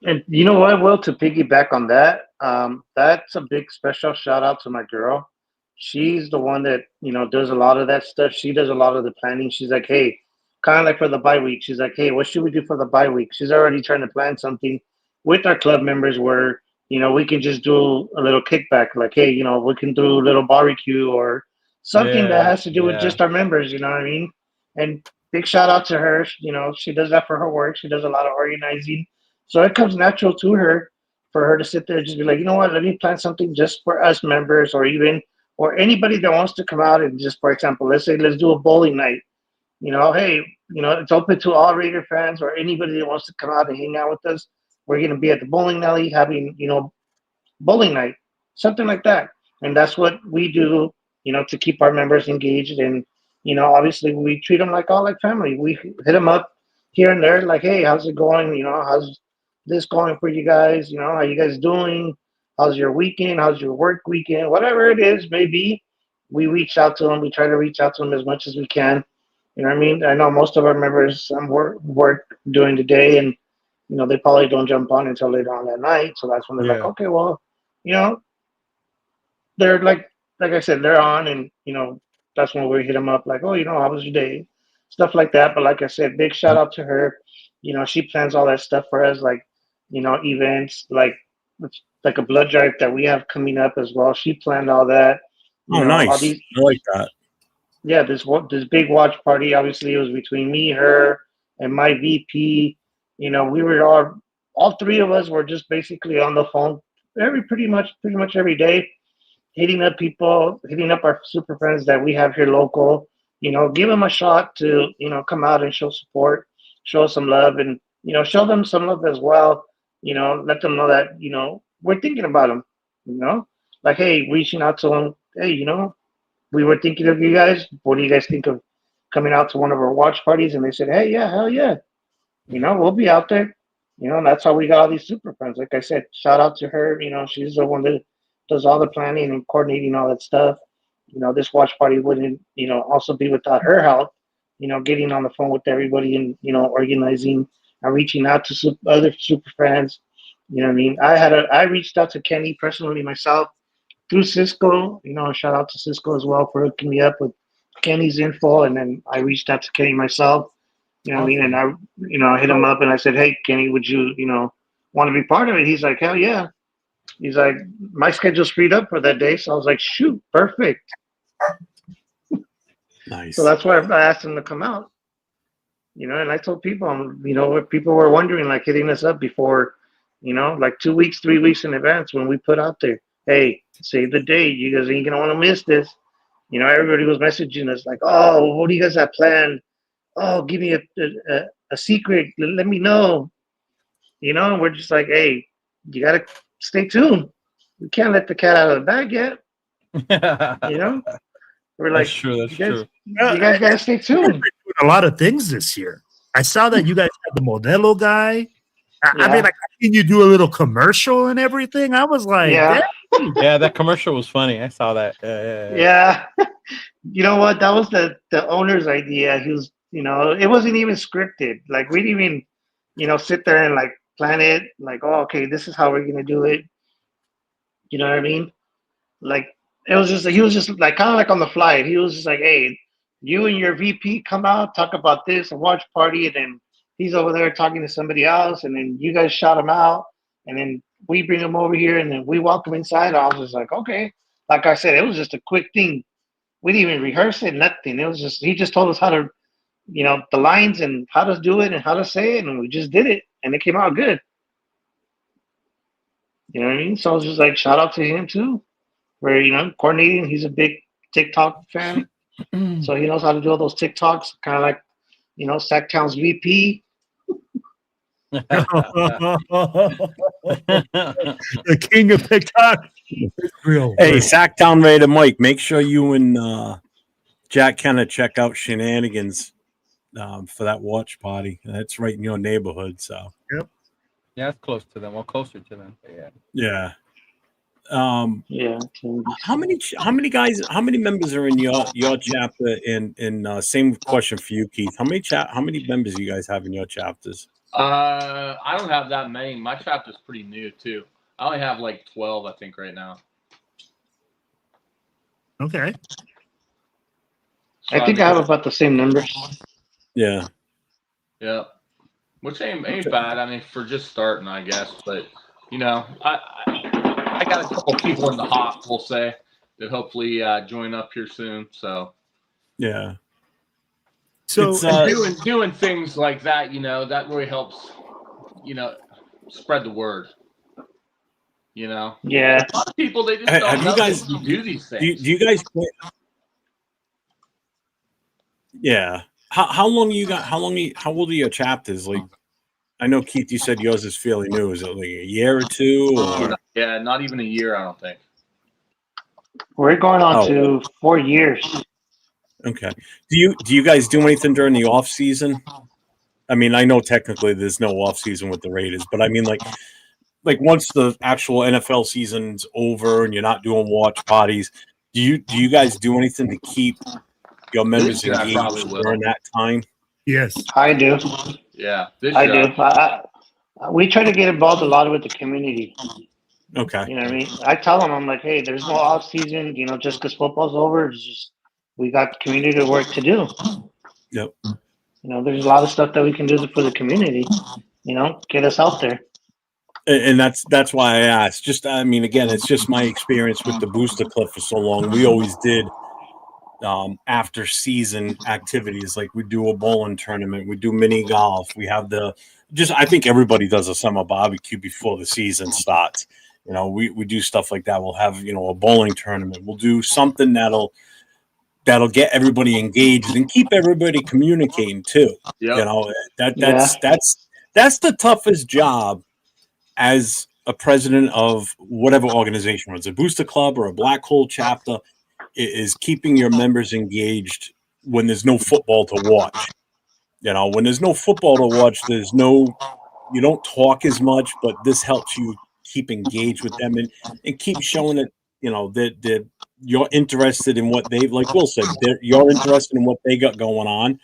And you know what, Will, to piggyback on that, that's a big special shout out to my girl. She's the one that, you know, does a lot of that stuff. She does a lot of the planning. She's like, hey, kind of like for the bye week. She's like, hey, what should we do for the bye week? She's already trying to plan something with our club members where, you know, we can just do a little kickback. Like, hey, you know, we can do a little barbecue or something that has to do with just our members. You know what I mean? And big shout out to her. You know, she does that for her work. She does a lot of organizing. So it comes natural to her for her to sit there and just be like, you know what, let me plan something just for us members or anybody that wants to come out and just, for example, let's do a bowling night. You know, hey, you know, it's open to all Raider fans or anybody that wants to come out and hang out with us. We're going to be at the bowling alley having, you know, bowling night, something like that. And that's what we do, you know, to keep our members engaged. And, you know, obviously we treat them like family. We hit them up here and there like, hey, how's it going? You know, how's this going for you guys? You know, how you guys doing? How's your weekend? How's your work weekend? Whatever it is, maybe we reach out to them. We try to reach out to them as much as we can. You know what I mean? I know most of our members work during the day, and you know they probably don't jump on until later on that night. So that's when they're like, okay, well, you know, they're like I said, they're on, and you know that's when we hit them up like, oh, you know, how was your day? Stuff like that. But like I said, big shout out to her. You know, she plans all that stuff for us, like, you know, events like a blood drive that we have coming up as well. She planned all that. Oh, nice. I like that. Yeah, this big watch party. Obviously, it was between me, her, and my VP. You know, we were all three of us were just basically on the phone pretty much every day, hitting up people, hitting up our super friends that we have here local. You know, give them a shot to, you know, come out and show support, show some love, and you know, show them some love as well. You know, let them know that, you know, we're thinking about them. You know, like, hey, reaching out to them. Hey, you know, we were thinking of you guys. What do you guys think of coming out to one of our watch parties? And they said, hey, yeah, hell yeah. You know, we'll be out there. You know, and that's how we got all these super friends. Like I said, shout out to her. You know, she's the one that does all the planning and coordinating all that stuff. You know, this watch party wouldn't, you know, also be without her help. You know, getting on the phone with everybody and, you know, organizing and reaching out to other super friends. You know what I mean? I reached out to Kenny personally myself through Cisco. You know, shout out to Cisco as well for hooking me up with Kenny's info. And then I reached out to Kenny myself. You know what I mean? And I, you know, hit him up and I said, hey, Kenny, would you, you know, want to be part of it? He's like, hell yeah. He's like, my schedule's freed up for that day. So I was like, shoot, perfect. Nice. So that's why I asked him to come out. You know, and I told people, you know, if people were wondering, like hitting us up before, you know, like 2 weeks, 3 weeks in advance when we put out there, hey, save the date. You guys ain't going to want to miss this. You know, everybody was messaging us like, oh, what do you guys have planned? Oh, give me a secret. Let me know. You know, and we're just like, hey, you got to stay tuned. We can't let the cat out of the bag yet. You know? We're like, that's true. That's true. You guys got to stay tuned. Doing a lot of things this year. I saw that you guys had the Modelo guy. I mean, like, can you do a little commercial and everything? I was like, yeah, that commercial was funny. I saw that. Yeah. You know what? That was the owner's idea. He was, you know, it wasn't even scripted. Like, we didn't even, you know, sit there and like plan it. Like, oh, okay, this is how we're gonna do it. You know what I mean? Like, it was just, he was just like kind of like on the fly. He was just like, hey, you and your VP come out, talk about this, a watch party, and then he's over there talking to somebody else, and then you guys shout him out, and then we bring him over here, and then we welcome inside. I was just like, okay, like I said, it was just a quick thing. We didn't even rehearse it, nothing. It was just he just told us how to, the lines and how to do it and how to say it, and we just did it, and it came out good. You know what I mean? So I was just like, shout out to him too. Where coordinating, he's a big TikTok fan, so he knows how to do all those TikToks, kind of like Sacktown's VP. The king of TikTok. Real. Hey, Sacktown Raider Mike, make sure you and Jack Kenner check out Shenanigans for that watch party. That's right in your neighborhood. So yep. Yeah, it's close to them. Well, closer to them. Yeah. Yeah. How many members are in your chapter? And same question for you, Keith. How many members do you guys have in your chapters? I don't have that many. My chapter's pretty new too. I only have like 12, I think, right now. Okay. So I think I have about the same numbers. Yeah. Yeah. Which ain't bad. I mean, for just starting, I guess. But I got a couple people in the hop, we'll say, that hopefully join up here soon. So yeah. So doing things like that, that really helps, spread the word. Yeah. A lot of people, they just don't know that you do these things. Do you guys play? Yeah. How long you got? How old are your chapters? Like, I know Keith, you said yours is fairly new. Is it like a year or two? Or? Yeah, not even a year, I don't think. We're going on to 4 years. Okay. Do you guys do anything during the off season? I mean, I know technically there's no off season with the Raiders, but I mean, like once the actual NFL season's over and you're not doing watch parties, do you guys do anything to keep your members engaged during that time? Yes, I do. Yeah, I do. We try to get involved a lot with the community. Okay. You know what I mean? I tell them, I'm like, hey, there's no off season. Just because football's over, it's just we got community work to do. Yep. There's a lot of stuff that we can do for the community. Get us out there. And that's why I asked. Just, I mean, again, it's just my experience with the Booster Club for so long. We always did after season activities, like we do a bowling tournament, we do mini golf, we have I think everybody does a summer barbecue before the season starts. We do stuff like that. We'll have a bowling tournament. We'll do something that'll get everybody engaged and keep everybody communicating too. Yep. That's the toughest job as a president of whatever organization, whether it's a Booster Club or a Black Hole chapter, is keeping your members engaged when there's no football to watch. When there's no football to watch, you don't talk as much, but this helps you keep engaged with them and keep showing it, that you're interested in what they've, like Will said, you're interested in what they got going on.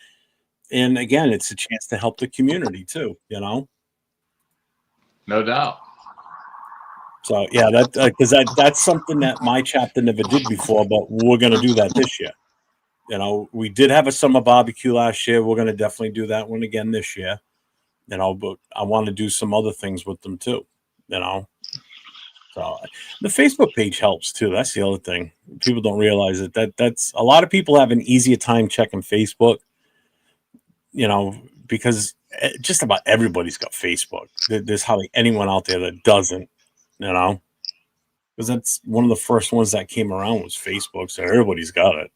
And again, it's a chance to help the community too, No doubt. So yeah, that's something that my chapter never did before, but we're going to do that this year. We did have a summer barbecue last year. We're going to definitely do that one again this year. But I want to do some other things with them too. So the Facebook page helps too. That's the other thing. People don't realize it. That's a lot of people have an easier time checking Facebook. Because just about everybody's got Facebook. There's hardly anyone out there that doesn't. Because that's one of the first ones that came around was Facebook, so everybody's got it.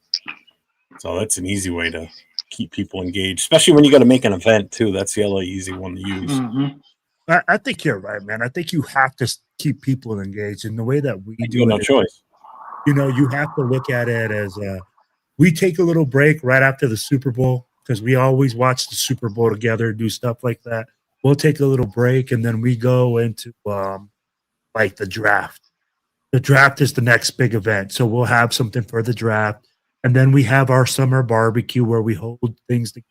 So that's an easy way to keep people engaged, especially when you got to make an event too. That's the other easy one to use. Mm-hmm. I think you're right, man. I think you have to keep people engaged in the way that we do. No choice. You have to look at it as we take a little break right after the Super Bowl because we always watch the Super Bowl together, do stuff like that. We'll take a little break and then we go into like the draft. The draft is the next big event. So we'll have something for the draft. And then we have our summer barbecue where we hold things together.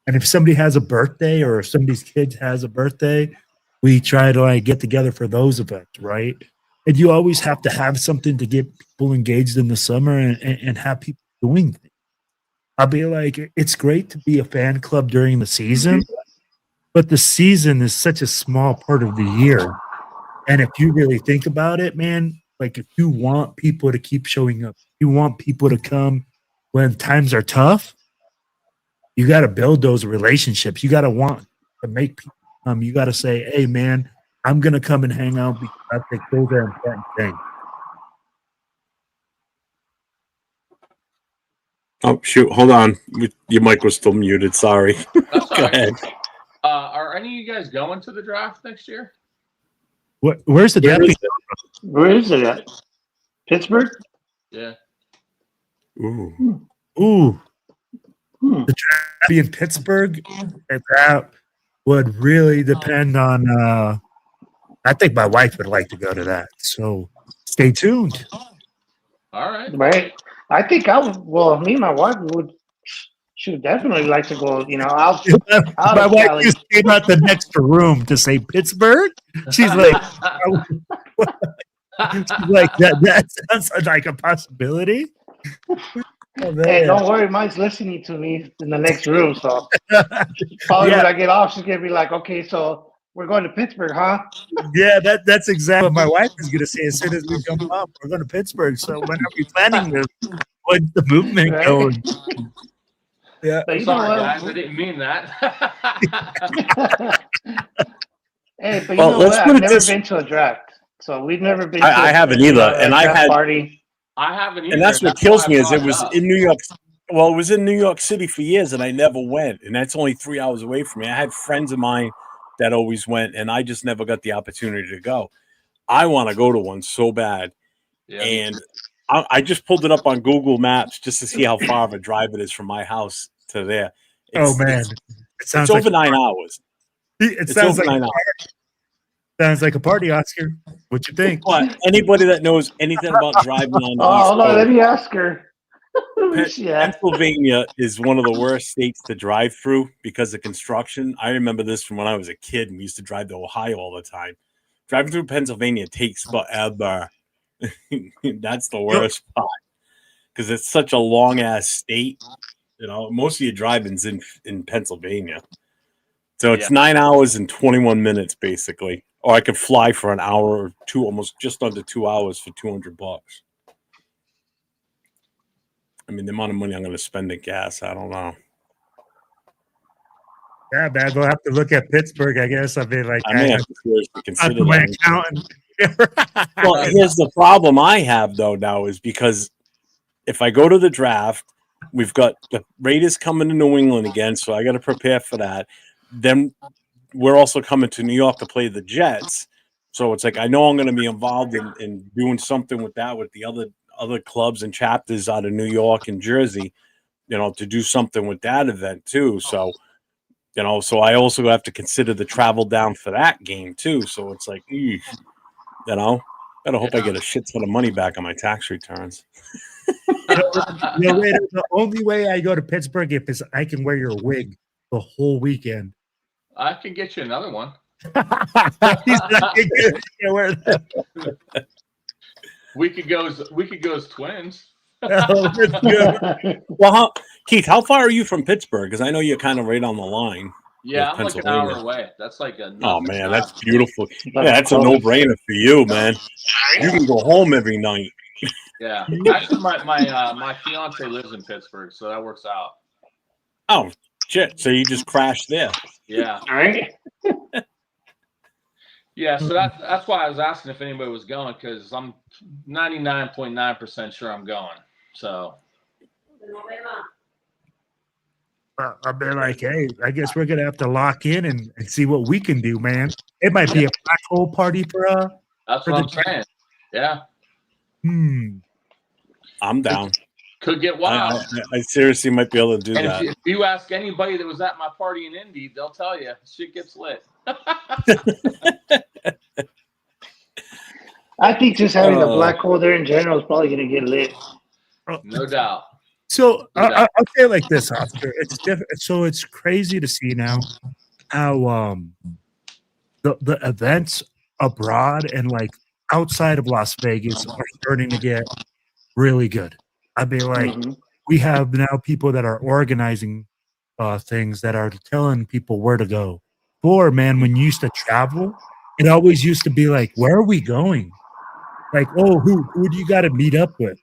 And if somebody has a birthday or if somebody's kid has a birthday, we try to get together for those events, right? And you always have to have something to get people engaged in the summer and have people doing things. I'll be like, it's great to be a fan club during the season, but the season is such a small part of the year. And if you really think about it, man, like if you want people to keep showing up, you want people to come when times are tough, you got to build those relationships. You got to want to make people come. You got to say, hey, man, I'm going to come and hang out because I think those are important things. Oh, shoot. Hold on. Your mic was still muted. Sorry. That's all Go right. ahead. Are any of you guys going to the draft next year? Where's the draft? Where is it at? Pittsburgh? Yeah. Ooh. The draft be in Pittsburgh, and that would really depend on. I think my wife would like to go to that, so stay tuned. All right. Right. I think I would. Well, me and my wife would. She would definitely like to go. Out My of wife Cali. just came out the next room to say Pittsburgh. She's like, that sounds like a possibility. Oh, Hey, don't worry, Mike's listening to me in the next room. So probably when I get off, she's gonna be like, "Okay, so we're going to Pittsburgh, huh?" Yeah, that's exactly what my wife is gonna say as soon as we jump up. We're going to Pittsburgh. So when are we planning this? What's the movement Right. going? Yeah. But I'm sorry, guys. I didn't mean that. Hey, but Well, let's what? put I've it never this- been to a draft, so we've never been. I haven't either, and I draft had. party. I haven't either. And that's what why kills I me is brought it was up. in New York. Well, it was in New York City for years, and I never went. And that's only 3 hours away from me. I had friends of mine that always went, and I just never got the opportunity to go. I want to go to one so bad, Yeah. and I just pulled it up on Google Maps just to see how far of a drive it is from my house to there. Oh man, it's over 9 hours. It It's sounds over like 9 hours. sounds like a party, Oscar. What you think? But anybody that knows anything about driving on the Oh, East hold on, let Coast, me ask her. Where's she at? Pennsylvania is one of the worst states to drive through because of construction. I remember this from when I was a kid and we used to drive to Ohio all the time. Driving through Pennsylvania takes forever. That's the worst part because it's such a long ass state. Most of your driving's in Pennsylvania. So it's 9 hours and 21 minutes basically. Or I could fly for an hour or two, almost just under 2 hours for $200. I mean, the amount of money I'm going to spend in gas, I don't know. Yeah, man, we'll have to look at Pittsburgh, I guess. I mean, like, I may have to seriously consider my that. accountant. Well, here's the problem I have, though, now is because if I go to the draft, we've got the Raiders coming to New England again, so I got to prepare for that. Then we're also coming to New York to play the Jets. So it's like I know I'm going to be involved in doing something with that with the other clubs and chapters out of New York and Jersey, to do something with that event too. So, so I also have to consider the travel down for that game too. So it's like, better hope I get a shit ton of money back on my tax returns. The only way I go to Pittsburgh is I can wear your wig the whole weekend. I can get you another one. We could go as twins. Well, Keith, how far are you from Pittsburgh? Because I know you're kind of right on the line. Yeah, I'm like an hour away. That's like a. Oh man, that's beautiful. Yeah, that's a no-brainer for you, man. You can go home every night. Yeah, actually, my fiance lives in Pittsburgh, so that works out. Oh shit! So you just crashed there? Yeah. All right. Yeah, so that's why I was asking if anybody was going because I'm 99.9% sure I'm going. So. I've been like, hey, I guess we're gonna have to lock in and see what we can do, man. It might be a black hole party for That's what I'm saying. Yeah. I'm down. Could get wild. I seriously might be able to do and that. If you ask anybody that was at my party in Indy, they'll tell you shit gets lit. I think just having a black hole there in general is probably going to get lit. No doubt. So I'll say it like this, Oscar. It's different. So it's crazy to see now how the events abroad and like outside of Las Vegas are starting to get really good. I mean, like we have now people that are organizing things that are telling people where to go. Before, man, when you used to travel, it always used to be like, where are we going? Like, oh, who do you got to meet up with?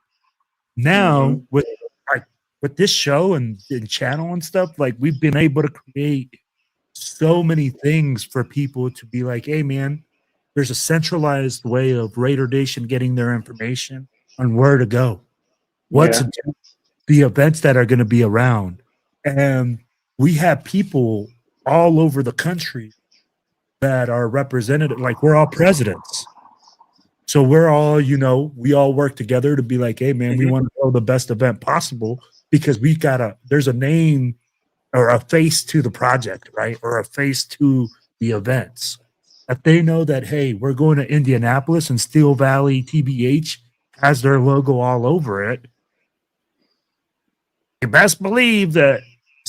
Now with this show and channel and stuff, like we've been able to create so many things for people to be like, hey man, there's a centralized way of Raider Nation getting their information on where to go. What's the events that are going to be around. And we have people all over the country that are represented, like we're all presidents. So we're all, we all work together to be like, hey man, we want to throw the best event possible because there's a name or a face to the project, right? Or a face to the events. If they know that, hey, we're going to Indianapolis and Steel Valley TBH has their logo all over it, you best believe that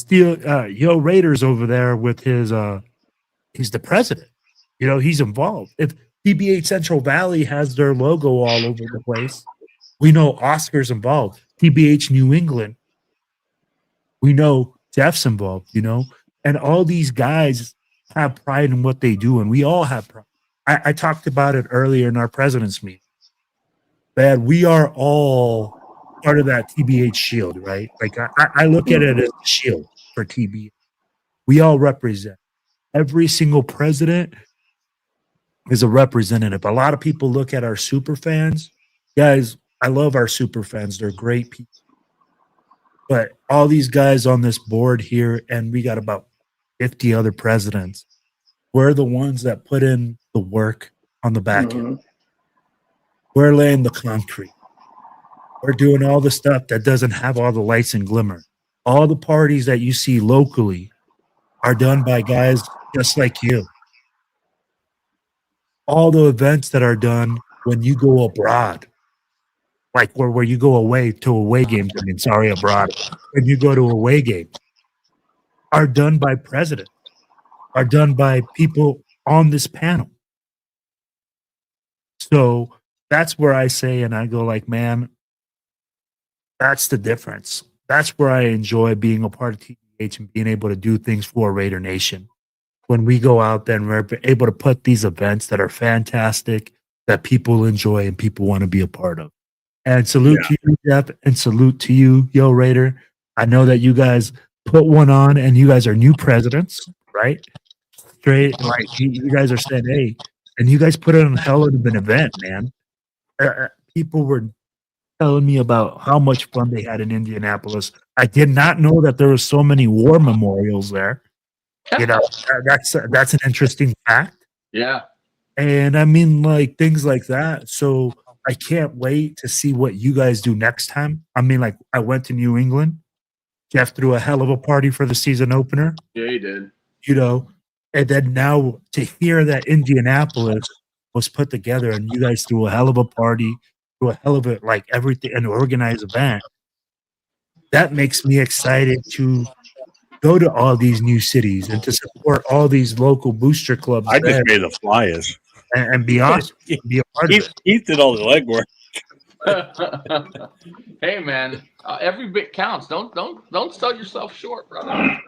Yo Raiders over there with his he's the president. He's involved. If TBH Central Valley has their logo all over the place, we know Oscar's involved. TBH New England, we know Jeff's involved, and all these guys have pride in what they do, and we all have pride. I talked about it earlier in our president's meeting that we are all part of that TBH shield, right? Like I look at it as a shield for TBH. We all represent. Every single president is a representative. A lot of people look at our super fans. Guys, I love our super fans. They're great people. But all these guys on this board here, and we got about 50 other presidents, we're the ones that put in the work on the back end. We're laying the concrete. We're doing all the stuff that doesn't have all the lights and glimmer. All the parties that you see locally are done by guys just like you. All the events that are done when you go abroad, like where you go away to away games, abroad, when you go to away games, are done by presidents, are done by people on this panel. So that's where I say, and I go like, man, that's the difference. That's where I enjoy being a part of TBH and being able to do things for Raider Nation. When we go out there and we're able to put these events that are fantastic, that people enjoy and people want to be a part of. And salute to you, Jeff, and salute to you, Yo Raider. I know that you guys put one on and you guys are new presidents, right? Straight, like you guys are saying, hey, and you guys put it on a hell of an event, man. People were telling me about how much fun they had in Indianapolis. I did not know that there were so many war memorials there. That's an interesting fact. Yeah. And I mean, like things like that. So I can't wait to see what you guys do next time. I mean, like I went to New England. Jeff threw a hell of a party for the season opener. Yeah, he did. And then now to hear that Indianapolis was put together and you guys threw a hell of a party, threw a hell of a like everything, an organized event. That makes me excited to go to all these new cities and to support all these local booster clubs. I just made the flyers and be awesome. Be a part of it. He did all the legwork. Hey man, every bit counts. Don't sell yourself short, brother.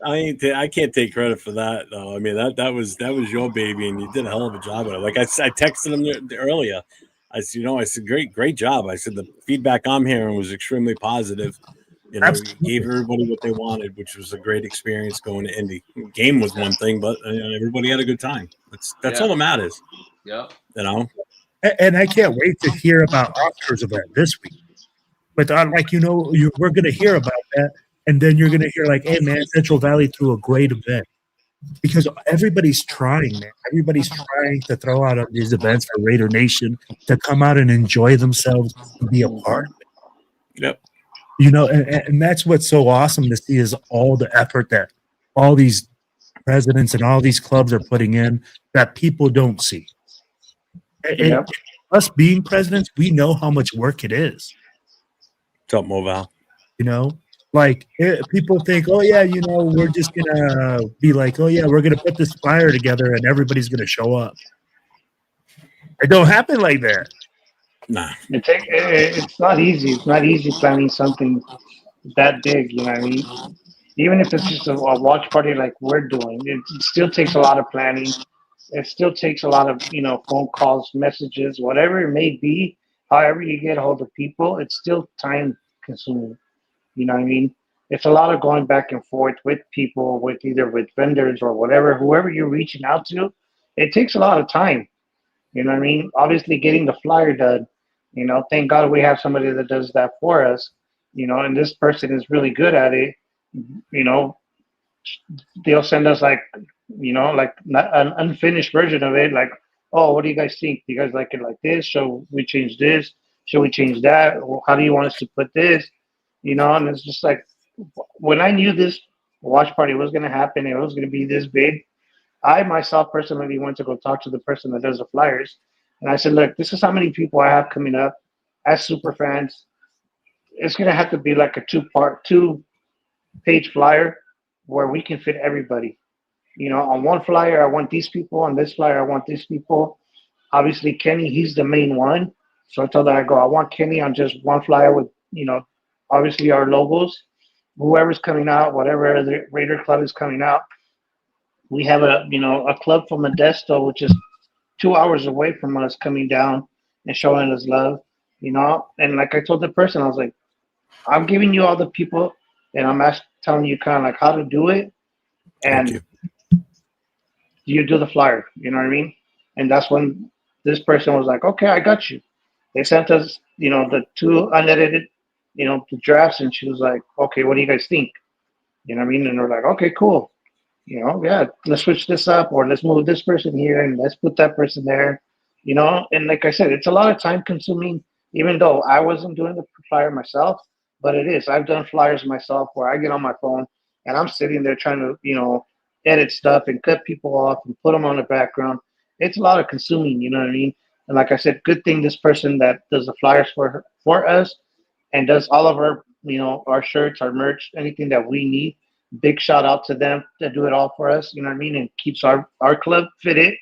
I can't take credit for that though. I mean that was your baby and you did a hell of a job with it. Like I texted him earlier. I said great job. I said the feedback I'm hearing was extremely positive. You gave everybody what they wanted, which was a great experience going to Indy. Game was one thing, but everybody had a good time. That's all that matters. Yeah. And I can't wait to hear about Oscar's event this week. But we're going to hear about that, and then you're going to hear like, hey man, Central Valley threw a great event because everybody's trying, man. Everybody's trying to throw out these events for Raider Nation to come out and enjoy themselves and be a part of it. Yep. And that's what's so awesome to see is all the effort that all these presidents and all these clubs are putting in that people don't see. And us being presidents, we know how much work it is. What's up, Moval? People think, oh yeah, we're just gonna be like, oh yeah, we're gonna put this flyer together and everybody's gonna show up. It don't happen like that. Nah. It's not easy. It's not easy planning something that big, you know what I mean? Even if it's just a watch party like we're doing, it still takes a lot of planning. it still takes a lot of, phone calls, messages, whatever it may be. However you get a hold of people, it's still time consuming. You know what I mean? It's a lot of going back and forth with people, with either with vendors or whatever, whoever you're reaching out to. It takes a lot of time. You know what I mean? Obviously, getting the flyer done. Thank God we have somebody that does that for us. And this person is really good at it. You know, they'll send us like an unfinished version of it. Like, oh, what do you guys think? Do you guys like it like this? Shall we change this? Shall we change that? Or how do you want us to put this? And it's just like, when I knew this watch party was going to happen, it was going to be this big. I myself personally went to go talk to the person that does the flyers, and I said, "Look, this is how many people I have coming up as super fans. It's going to have to be like a 2-page flyer where we can fit everybody. On one flyer, I want these people. On this flyer, I want these people. Obviously, Kenny, he's the main one. So I told her, I want Kenny on just one flyer with, obviously our logos. Whoever's coming out, whatever the Raider Club is coming out, we have a club from Modesto, which is 2 hours away from us, coming down and showing us love, And like I told the person, I was like, I'm giving you all the people, and I'm telling you kind of like how to do it, and you do the flyer. You know what I mean? And that's when this person was like, okay, I got you. They sent us, the 2 unedited, the drafts, and she was like, okay, what do you guys think? You know what I mean? And we're like, okay, cool. Yeah, let's switch this up, or let's move this person here and let's put that person there, And like I said, it's a lot of time consuming, even though I wasn't doing the flyer myself, but it is. I've done flyers myself where I get on my phone and I'm sitting there trying to, edit stuff and cut people off and put them on the background. It's a lot of consuming, you know what I mean? And like I said, good thing this person that does the flyers for us and does all of our, our shirts, our merch, anything that we need. Big shout out to them that do it all for us, you know what I mean, and keeps our club fitted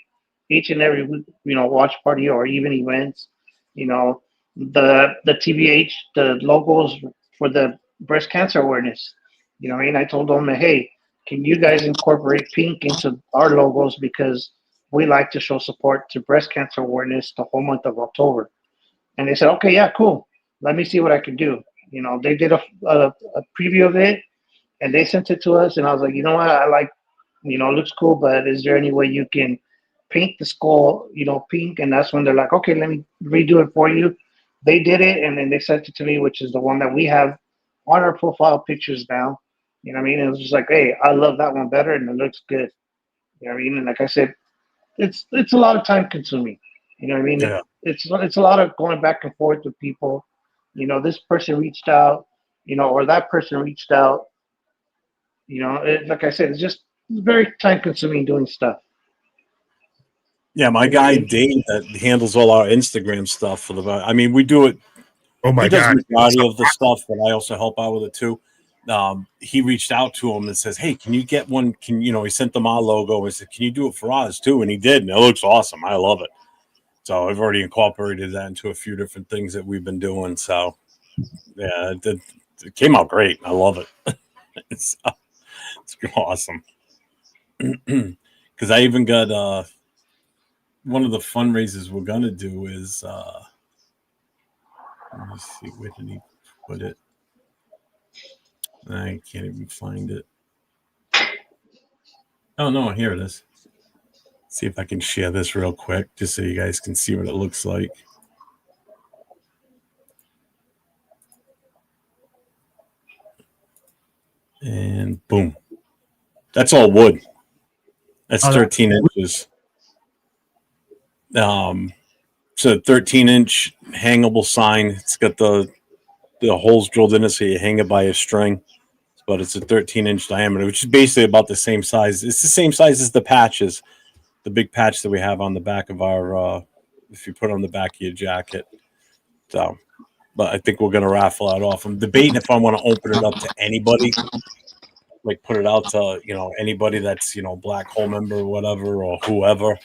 each and every week, watch party or even events. The TBH, the logos for the breast cancer awareness. I mean, I told them, hey, can you guys incorporate pink into our logos, because we like to show support to breast cancer awareness the whole month of October. And they said, okay, yeah, cool. Let me see what I can do. They did a preview of it. And they sent it to us, and I was like, you know what? I like, it looks cool, but is there any way you can paint the skull, pink? And that's when they're like, okay, let me redo it for you. They did it, and then they sent it to me, which is the one that we have on our profile pictures now. You know what I mean? It was just like, hey, I love that one better, and it looks good. You know what I mean? And like I said, it's a lot of time consuming. You know what I mean? Yeah. It's a lot of going back and forth with people. This person reached out, or that person reached out. Like I said, it's just very time consuming doing stuff. Yeah, my guy Dave that handles all our Instagram stuff for the. I mean, we do it. Oh my he does God! the majority of the stuff, but I also help out with it too. He reached out to him and says, "Hey, can you get one? He sent them our logo and said, can you do it for ours too?" And he did, and it looks awesome. I love it. So I've already incorporated that into a few different things that we've been doing. So yeah, it came out great. I love it. It's awesome. Because I even got one of the fundraisers we're gonna do is let me see, where did he put it? I can't even find it. Oh no, here it is. See if I can share this real quick, just so you guys can see what it looks like. And boom. That's all wood. That's 13 inches. It's a 13-inch hangable sign. It's got the holes drilled in it, so you hang it by a string. But it's a 13-inch diameter, which is basically about the same size. It's the same size as the patches, the big patch that we have on the back of our, if you put it on the back of your jacket. So, but I think we're going to raffle that off. I'm debating if I want to open it up to anybody, like put it out to, anybody that's, Black Hole member or whatever, or whoever,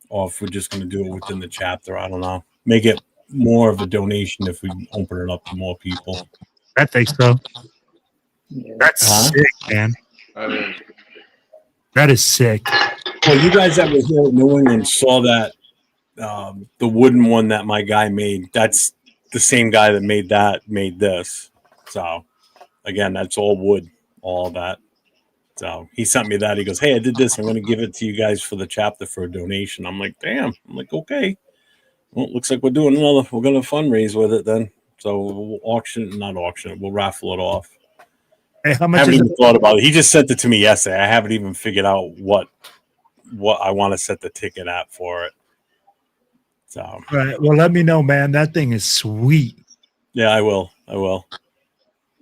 or if we're just going to do it within the chapter. I don't know. Make it more of a donation if we open it up to more people. I think so. That's sick, man. I mean, That is sick. Well, you guys that were here in New England saw that the wooden one that my guy made. That's the same guy that made this. So again, that's all wood, all that. So he sent me that. He goes, "Hey, I did this. I'm going to give it to you guys for the chapter for a donation." I'm like, "Damn." I'm like, "Okay." Well, it looks like we're going to fundraise with it then. So we'll not auction it. We'll raffle it off. Hey, how much? I haven't even thought about it. He just sent it to me yesterday. I haven't even figured out what I want to set the ticket at for it. So, all right. Well, let me know, man. That thing is sweet. yeah, I will.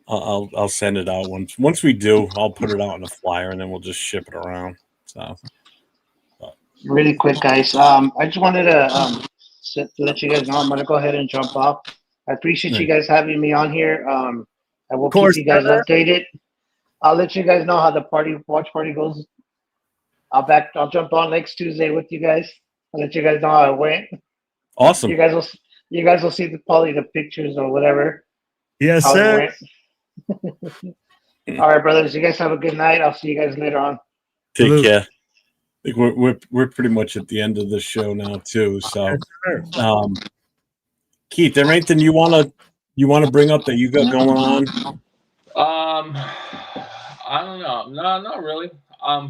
I'll send it out once we do. I'll put it out in a flyer and then we'll just ship it around. So, really quick, guys. I just wanted to let you guys know I'm gonna go ahead and jump off. I appreciate you guys having me on here. I will keep you guys updated. I'll let you guys know how the watch party goes. I'll jump on next Tuesday with you guys. I'll let you guys know how it went. awesome. You guys will see probably the pictures or whatever. Yes, sir. All right, brothers. You guys have a good night. I'll see you guys later on. Take care. I think we're pretty much at the end of the show now too. So, Keith, there anything you want to bring up that you got going on? I don't know. No, not really.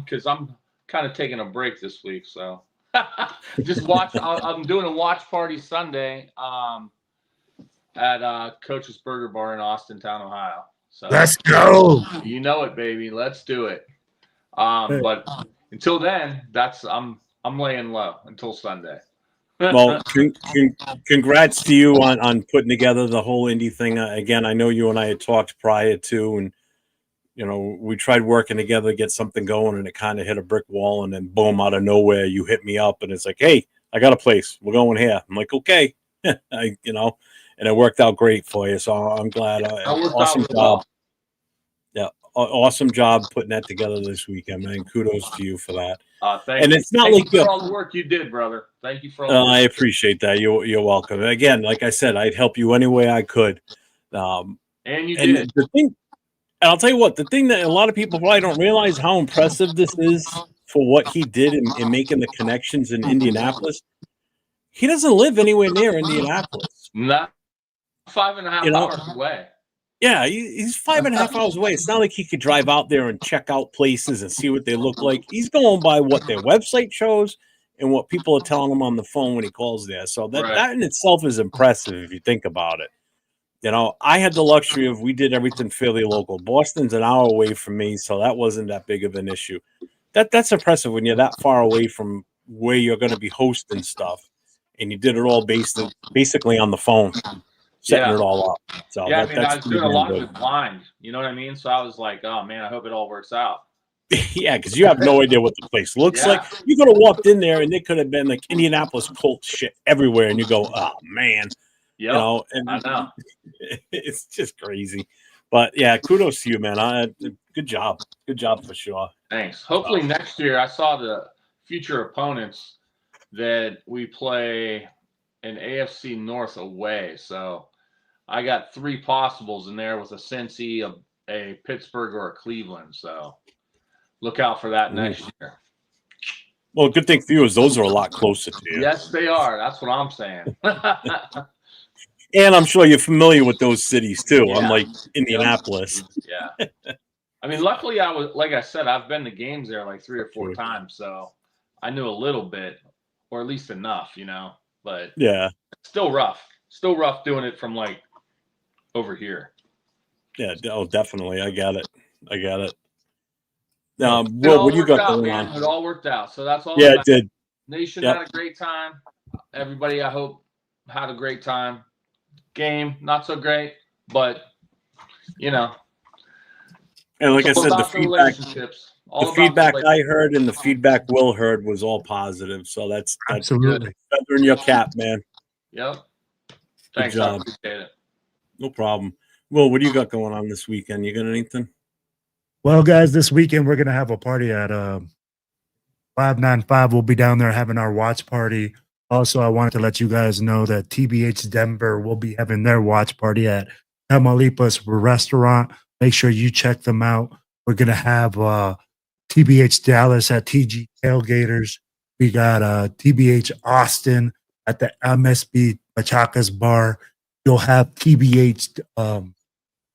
Because I'm kind of taking a break this week, so just watch. I'm doing a watch party Sunday. At Coach's Burger Bar in Austintown, Ohio. So let's go. You know it, baby. Let's do it. But until then, I'm laying low until Sunday. Well, congrats to you on putting together the whole Indy thing. Again, I know you and I had talked prior to, and we tried working together to get something going, and it kind of hit a brick wall, and then boom, out of nowhere, you hit me up, and it's like, "Hey, I got a place. We're going here." I'm like, "Okay," and it worked out great for you. So I'm glad. Awesome job. Well. Yeah, awesome job putting that together this weekend, man. Kudos to you for that. Thank you. It's not thank you for all the work you did, brother. Thank you for all the work. I appreciate that. You're welcome. Again, like I said, I'd help you any way I could. And you did. And I'll tell you what, the thing that a lot of people probably don't realize how impressive this is for what he did in making the connections in Indianapolis. He doesn't live anywhere near Indianapolis. Not 5.5 hours away. Yeah, he's 5.5 hours away. It's not like he could drive out there and check out places and see what they look like. He's going by what their website shows and what people are telling him on the phone when he calls there. So that in itself is impressive if you think about it. I had the luxury of we did everything fairly local. Boston's an hour away from me, so that wasn't that big of an issue. That's impressive when you're that far away from where you're going to be hosting stuff, and you did it all basically on the phone. Setting it all up. So I was doing a lot of it blind. You know what I mean? So I was like, oh man, I hope it all works out. Yeah, because you have no idea what the place looks like. You could have walked in there and it could have been like Indianapolis Colts shit everywhere, and you go, oh man. Yeah, and I know. It's just crazy. But yeah, kudos to you, man. Good job. Good job for sure. Thanks. Hopefully next year, I saw the future opponents that we play an AFC North away. So I got 3 possibles in there with a Cincy, a Pittsburgh, or a Cleveland. So look out for that next year. Well, good thing for you is those are a lot closer to you. Yes, they are. That's what I'm saying. And I'm sure you're familiar with those cities too, unlike Indianapolis. Yeah. I mean, luckily like I said, I've been to games there like 3 or 4 times. So I knew a little bit, or at least enough, but yeah, still rough doing it from like over here. Yeah. Oh, definitely. I got it. What you got going on? It all worked out. So that's all. Yeah, it did. Nation had a great time. Everybody, I hope, had a great time. Game, not so great, but And like I said, the feedback I heard and the feedback Will heard was all positive. So that's absolutely feather in your cap, man. Yep. Thanks, good job. I appreciate it. No problem. Will, what do you got going on this weekend? You got anything? Well, guys, this weekend we're gonna have a party at 595. We'll be down there having our watch party. Also, I wanted to let you guys know that TBH Denver will be having their watch party at Tamaulipas Restaurant. Make sure you check them out. We're gonna have TBH Dallas at TG Tailgaters. We got TBH Austin at the MSB Machaca's Bar. You'll have TBH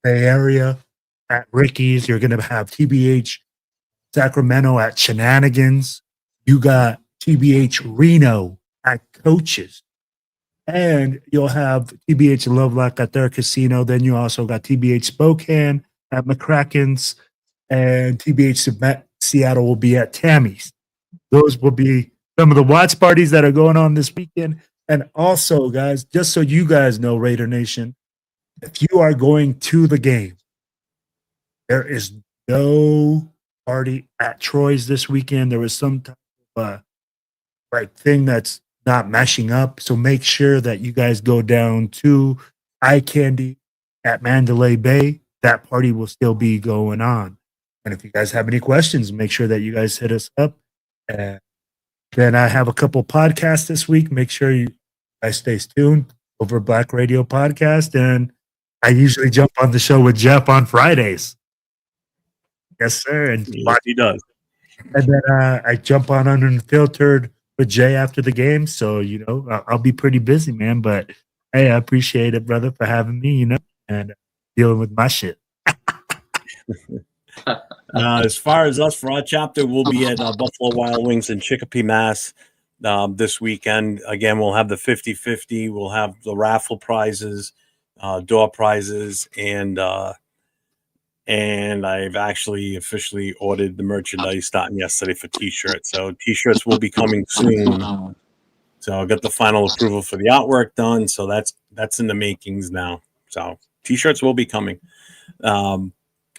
Bay Area at Ricky's. You're going to have TBH Sacramento at Shenanigans. You got TBH Reno at Coaches. And you'll have TBH Lovelock at their casino. Then you also got TBH Spokane at McCracken's. And TBH Seattle will be at Tammy's. Those will be some of the watch parties that are going on this weekend. And also, guys, just so you guys know, Raider Nation, if you are going to the game, there is no party at Troy's this weekend. There was some type of thing that's not meshing up. So make sure that you guys go down to Eye Candy at Mandalay Bay. That party will still be going on. And if you guys have any questions, make sure that you guys hit us up. And then I have a couple podcasts this week. Make sure you guys stay tuned over Black Radio Podcast. And I usually jump on the show with Jeff on Fridays. Yes, sir. And yes, he does. And then I jump on Unfiltered with Jay after the game. So, you know, I'll be pretty busy, man. But hey, I appreciate it, brother, for having me, you know, and dealing with my shit. As far as us for our chapter, we'll be at Buffalo Wild Wings in Chicopee, Mass. This weekend. Again, we'll have the 50-50. We'll have the raffle prizes, door prizes, and I've actually officially ordered the merchandise starting yesterday for T-shirts. So T-shirts will be coming soon. So I got the final approval for the artwork done. So that's in the makings now. So T-shirts will be coming.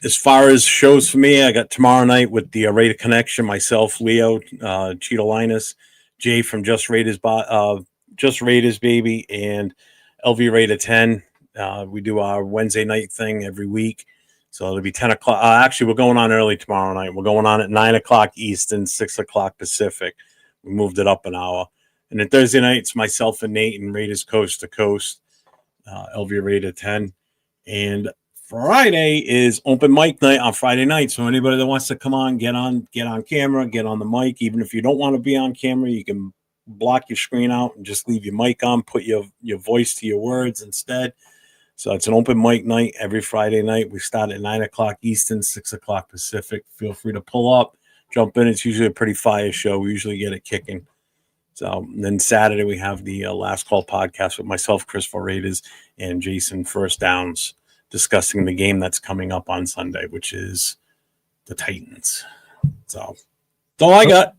As far as shows for me, I got tomorrow night with the Raider Connection, myself, Leo, Chidolinus, Jay from Just Raiders, Baby, and LV Raider 10. We do our Wednesday night thing every week. So it'll be 10 o'clock. Actually, we're going on early tomorrow night. We're going on at 9 o'clock Eastern, 6 o'clock Pacific. We moved it up an hour. And then Thursday night, it's myself and Nate and Raiders Coast to Coast, LV Raider 10. And Friday is open mic night on Friday night. So anybody that wants to come on, get on camera, get on the mic. Even if you don't want to be on camera, you can block your screen out and just leave your mic on, put your voice to your words instead. So it's an open mic night every Friday night. We start at 9 o'clock Eastern, 6 o'clock Pacific. Feel free to pull up, jump in. It's usually a pretty fire show. We usually get it kicking. So then Saturday we have the Last Call podcast with myself, Chris for Raiders, and Jason First Downs, discussing the game that's coming up on Sunday, which is the Titans. So that's all I got.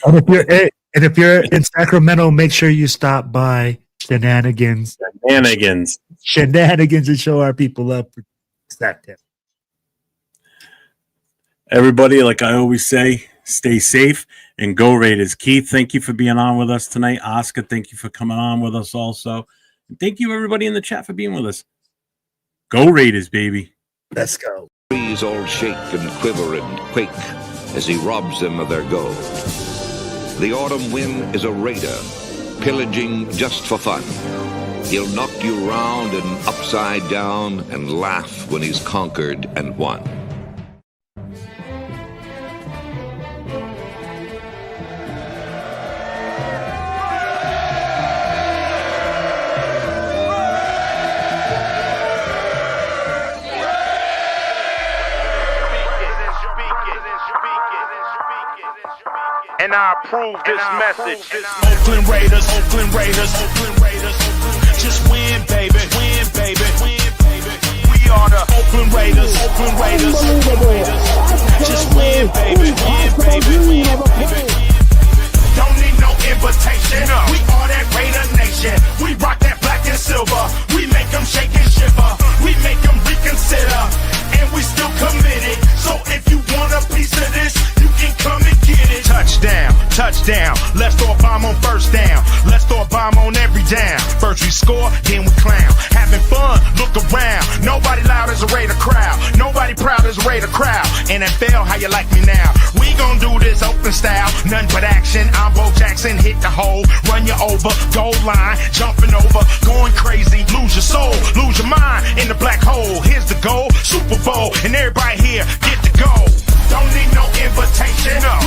And if you're in Sacramento, make sure you stop by Shenanigans and show our people up for Saturday. Everybody, like I always say, stay safe and go Raiders. Keith, thank you for being on with us tonight. Oscar, thank you for coming on with us also. And thank you, everybody in the chat, for being with us. Go Raiders, baby. Let's go. Trees all shake and quiver and quake as he robs them of their gold. The autumn wind is a raider, pillaging just for fun. He'll knock you round and upside down and laugh when he's conquered and won. And I approve this message. Oakland Raiders, Oakland Raiders, Oakland Raiders. Just win, baby, win, baby, win, baby. We are the Oakland Raiders, Oakland Raiders, Oakland Raiders. Just win, baby, win, baby, win, baby. Don't need no invitation. We are that Raider Nation. We rock that black and silver. We make them shake and shiver. We make them reconsider. And we still committed. So if you want a piece of this, you can come and get it. Touchdown, touchdown. Let's throw a bomb on first down. Let's throw a bomb on every down. First we score, then we clown. Having fun, look around. Nobody loud as a Raider crowd. Nobody proud as a Raider crowd. NFL, how you like me now? We gon' do this open style. Nothing but action. I'm Bo Jackson, hit the hole. Run you over, goal line. Jumping over, going crazy. Lose your soul, lose your mind in the black hole. Here's the goal, Super Bowl. And everybody here, get the goal. Don't need no invitation. No.